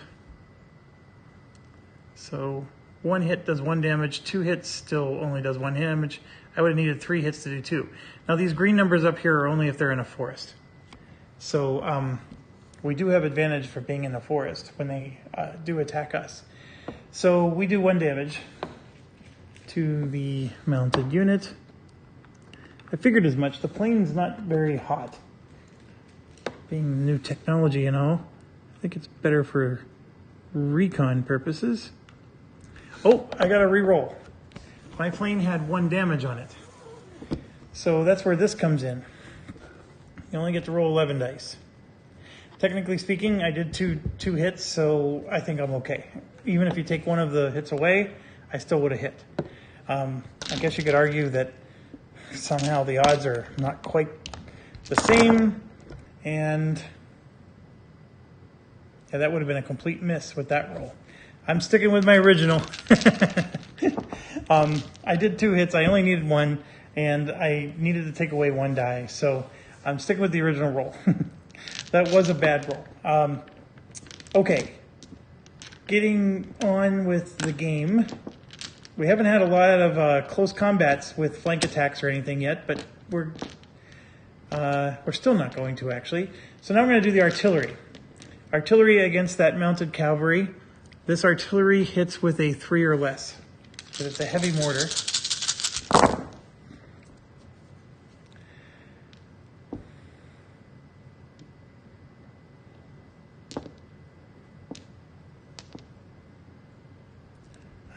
So 1 hit does 1 damage, 2 hits still only does 1 damage. I would have needed 3 hits to do 2. Now these green numbers up here are only if they're in a forest. So we do have advantage for being in the forest when they do attack us. So we do 1 damage to the mounted unit. I figured as much. The plane's not very hot. Being new technology and all, I think it's better for recon purposes. Oh, I got to re-roll. My plane had 1 damage on it. So that's where this comes in. You only get to roll 11 dice. Technically speaking, I did two hits, so I think I'm okay. Even if you take 1 of the hits away, I still would have hit. I guess you could argue that somehow the odds are not quite the same, and yeah, that would have been a complete miss with that roll. I'm sticking with my original. I did 2 hits. I only needed 1, and I needed to take away 1 die, so I'm sticking with the original roll. That was a bad roll. Okay, getting on with the game. We haven't had a lot of close combats with flank attacks or anything yet, but we're still not going to, actually. So now I'm going to do the artillery. Artillery against that mounted cavalry. This artillery hits with a 3 or less, but it's a heavy mortar.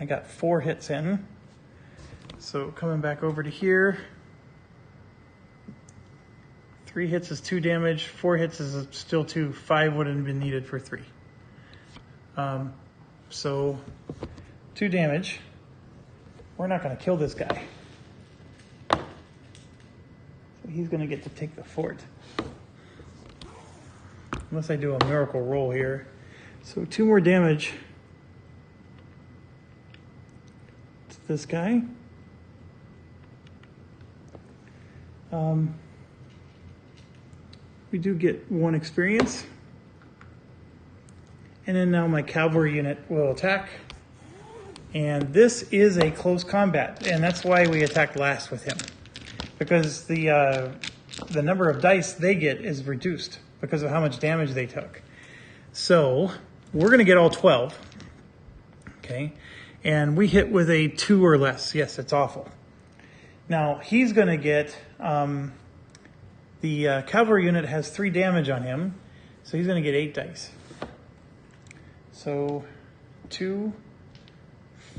I got 4 hits in. So coming back over to here, 3 hits is 2 damage, 4 hits is still 2, 5 wouldn't have been needed for 3. So 2 damage. We're not going to kill this guy. So he's going to get to take the fort. Unless I do a miracle roll here. So 2 more damage to this guy. We do get 1 experience. And then now my cavalry unit will attack. And this is a close combat, and that's why we attacked last with him. Because the number of dice they get is reduced because of how much damage they took. So we're going to get all 12. Okay. And we hit with a 2 or less. Yes, it's awful. Now he's going to get, the cavalry unit has 3 damage on him. So he's going to get 8 dice. So 2,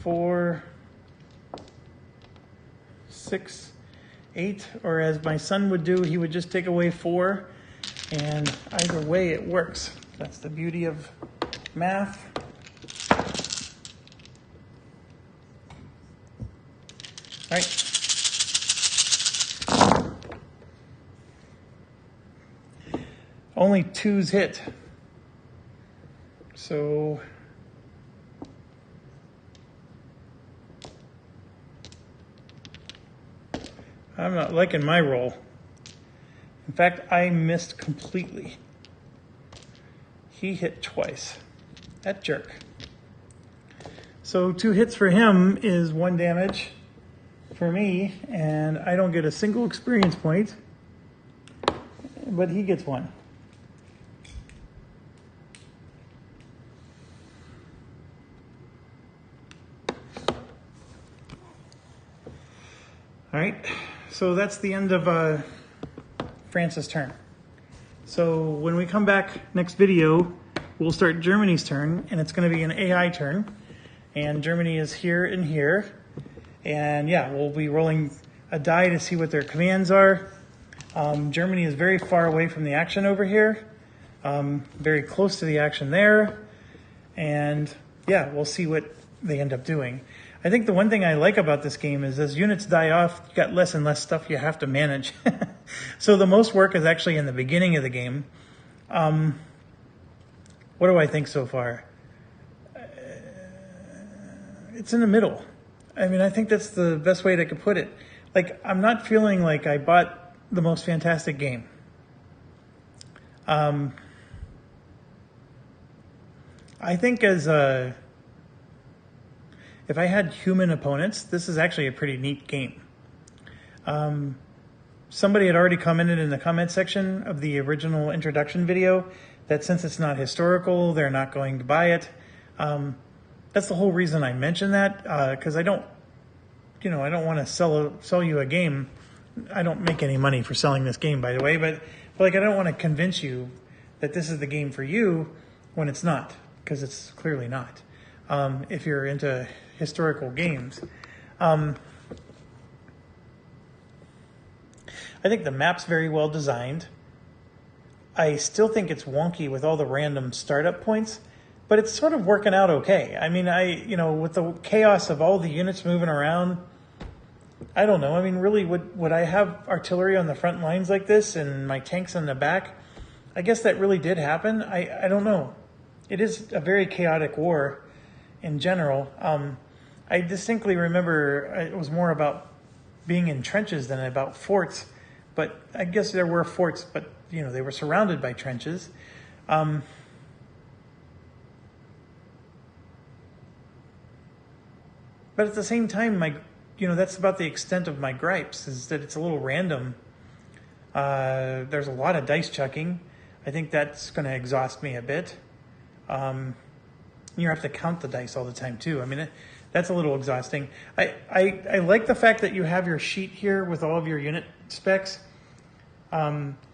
4, 6, 8, or as my son would do, he would just take away 4, and either way it works. That's the beauty of math. All right. Only 2s hit. So I'm not liking my roll. In fact, I missed completely. He hit twice. That jerk. So 2 hits for him is 1 damage for me, and I don't get a single experience point, but he gets 1. All right, so that's the end of France's turn. So when we come back next video, we'll start Germany's turn, and it's going to be an AI turn. And Germany is here and here. And yeah, we'll be rolling a die to see what their commands are. Germany is very far away from the action over here, very close to the action there. And yeah, we'll see what they end up doing. I think the one thing I like about this game is as units die off, you got less and less stuff you have to manage. So the most work is actually in the beginning of the game. What do I think so far? It's in the middle. I mean, I think that's the best way I could put it. Like, I'm not feeling like I bought the most fantastic game. I think if I had human opponents, this is actually a pretty neat game. Somebody had already commented in the comment section of the original introduction video that since it's not historical, they're not going to buy it. That's the whole reason I mentioned that, because I don't want to sell you a game. I don't make any money for selling this game, by the way, but like I don't want to convince you that this is the game for you when it's not, because it's clearly not. If you're into historical games. I think the map's very well designed. I still think it's wonky with all the random startup points, but it's sort of working out okay. I mean, with the chaos of all the units moving around, I don't know. I mean, really, would I have artillery on the front lines like this and my tanks in the back? I guess that really did happen. I don't know. It is a very chaotic war in general. I distinctly remember it was more about being in trenches than about forts, but I guess there were forts, but they were surrounded by trenches. But at the same time, that's about the extent of my gripes, is that it's a little random. There's a lot of dice chucking. I think that's going to exhaust me a bit. You have to count the dice all the time too. I mean, that's a little exhausting. I like the fact that you have your sheet here with all of your unit specs.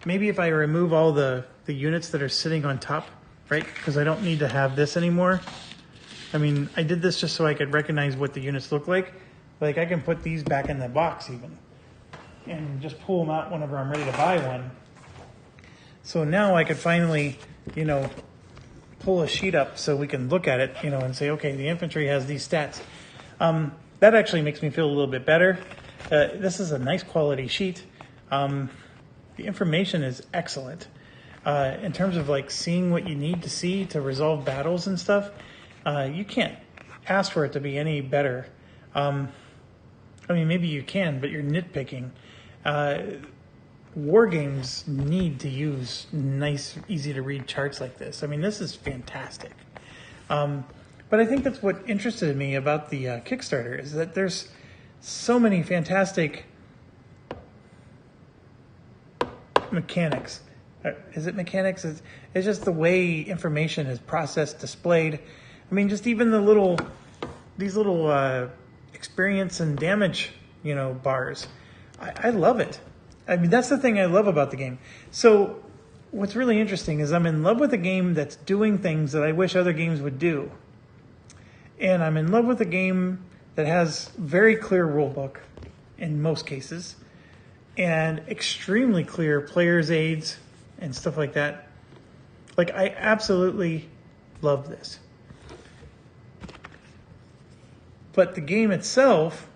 Maybe if I remove all the units that are sitting on top, right? Because I don't need to have this anymore. I mean, I did this just so I could recognize what the units look like. Like I can put these back in the box even and just pull them out whenever I'm ready to buy one. So now I could finally, pull a sheet up so we can look at it, and say, okay, the infantry has these stats. That actually makes me feel a little bit better. This is a nice quality sheet. The information is excellent. In terms of like seeing what you need to see to resolve battles and stuff, you can't ask for it to be any better. I mean, maybe you can, but you're nitpicking. war games need to use nice, easy to read charts like this. I mean, this is fantastic. But I think that's what interested me about the Kickstarter, is that there's so many fantastic mechanics. Is it mechanics? It's just the way information is processed, displayed. I mean, just even these little experience and damage, bars. I love it. I mean, that's the thing I love about the game. So what's really interesting is I'm in love with a game that's doing things that I wish other games would do. And I'm in love with a game that has very clear rule book in most cases, and extremely clear player's aids and stuff like that. Like, I absolutely love this. But the game itself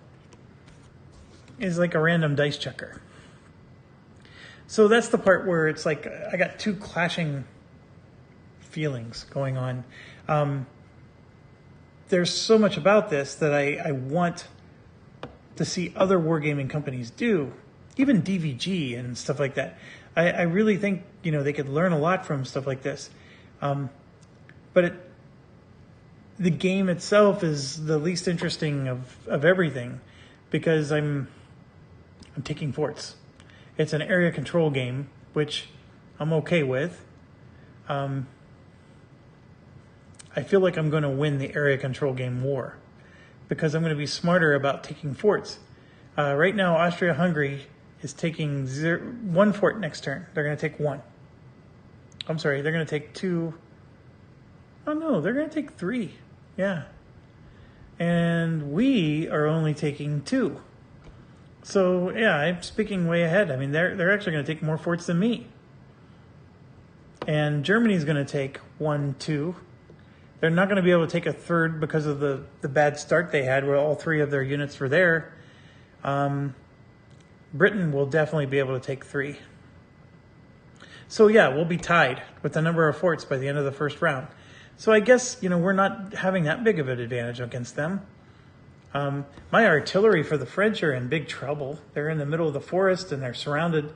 is like a random dice checker. So that's the part where it's like I got two clashing feelings going on. There's so much about this that I want to see other wargaming companies do, even DVG and stuff like that. I really think they could learn a lot from stuff like this. But the game itself is the least interesting of everything, because I'm taking forts. It's an area control game, which I'm okay with. I feel like I'm going to win the area control game war, because I'm going to be smarter about taking forts. Right now, Austria-Hungary is taking 1 fort next turn. They're going to take 1. I'm sorry, they're going to take 2. Oh no, they're going to take 3. Yeah. And we are only taking 2. So yeah, I'm speaking way ahead. I mean, they're actually going to take more forts than me. And Germany's going to take 1, 2. They're not going to be able to take a third because of the bad start they had, where all 3 of their units were there. Britain will definitely be able to take 3. So yeah, we'll be tied with the number of forts by the end of the first round. So I guess, we're not having that big of an advantage against them. My artillery for the French are in big trouble. They're in the middle of the forest and they're surrounded.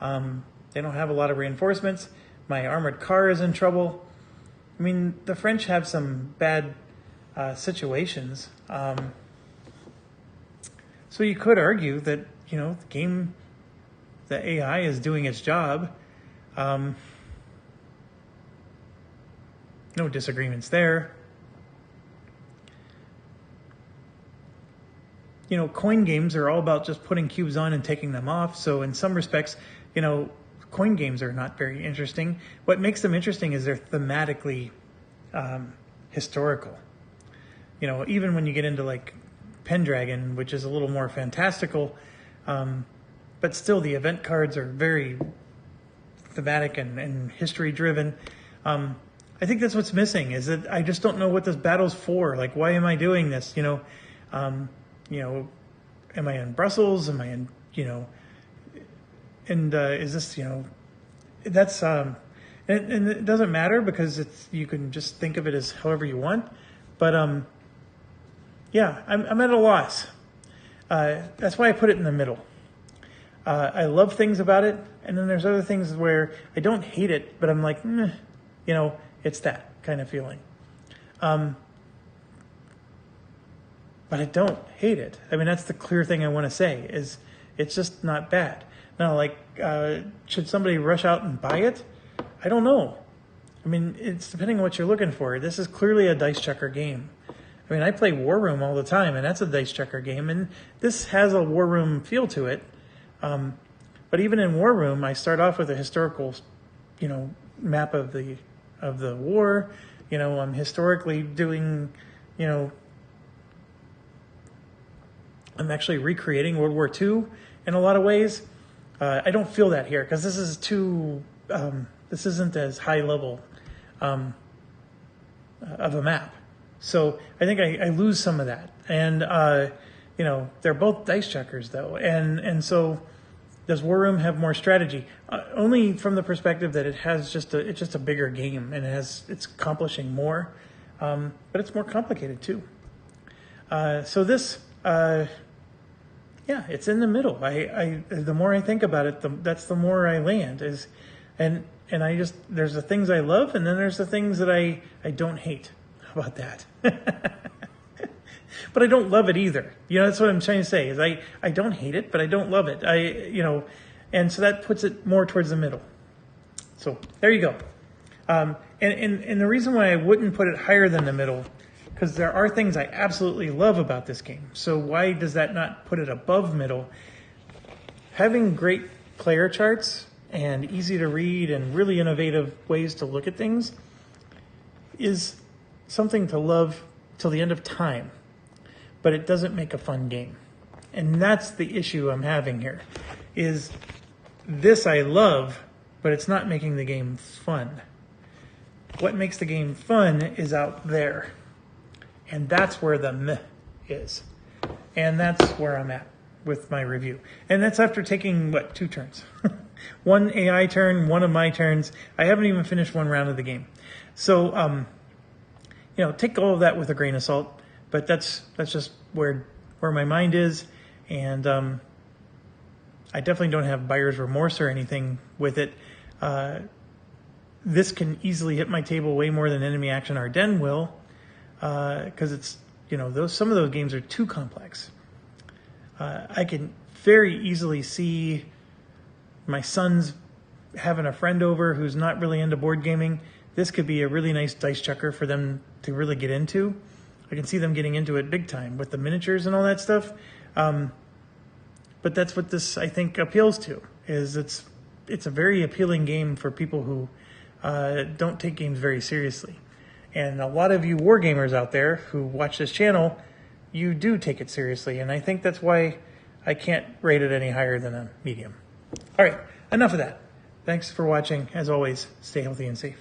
They don't have a lot of reinforcements. My armored car is in trouble. I mean, the French have some bad situations. So you could argue that, the game, the AI is doing its job. No disagreements there. Coin games are all about just putting cubes on and taking them off. So in some respects, coin games are not very interesting. What makes them interesting is they're thematically historical. Even when you get into like Pendragon, which is a little more fantastical, but still the event cards are very thematic and history driven. I think that's what's missing, is that I just don't know what this battle's for. Like, why am I doing this? Am I in Brussels? Am I in, and is this, that's, and it doesn't matter, because you can just think of it as however you want. But, yeah, I'm at a loss. That's why I put it in the middle. I love things about it, and then there's other things where I don't hate it, but I'm like, it's that kind of feeling. But I don't hate it. I mean, that's the clear thing I want to say, is it's just not bad. Now, like, should somebody rush out and buy it? I don't know. I mean, it's depending on what you're looking for. This is clearly a dice checker game. I mean, I play War Room all the time, and that's a dice checker game, and this has a War Room feel to it. But even in War Room, I start off with a historical, map of the war. I'm historically doing, I'm actually recreating World War II in a lot of ways. I don't feel that here, because this is too, this isn't as high level of a map. So I think I lose some of that. And, they're both dice checkers though. And so does War Room have more strategy? Only from the perspective that it's just a bigger game, and it's accomplishing more. But it's more complicated too. So this, Yeah, it's in the middle. The more I think about it, that's the more I land and there's the things I love, and then there's the things that I don't hate. How about that? But I don't love it either. That's what I'm trying to say is I don't hate it, but I don't love it. And so that puts it more towards the middle. So there you go. And the reason why I wouldn't put it higher than the middle, because there are things I absolutely love about this game. So why does that not put it above middle? Having great player charts and easy to read and really innovative ways to look at things is something to love till the end of time. But it doesn't make a fun game. And that's the issue I'm having here, is this I love, but it's not making the game fun. What makes the game fun is out there. And that's where the meh is. And that's where I'm at with my review. And that's after taking, 2 turns? One AI turn, one of my turns. I haven't even finished one round of the game. So, take all of that with a grain of salt. But that's just where my mind is. And I definitely don't have buyer's remorse or anything with it. This can easily hit my table way more than Enemy Action Ardennes will. Because it's, some of those games are too complex. I can very easily see my sons having a friend over who's not really into board gaming. This could be a really nice dice chucker for them to really get into. I can see them getting into it big time with the miniatures and all that stuff. But that's what this, I think, appeals to, is it's a very appealing game for people who don't take games very seriously. And a lot of you wargamers out there who watch this channel, you do take it seriously. And I think that's why I can't rate it any higher than a medium. All right, enough of that. Thanks for watching. As always, stay healthy and safe.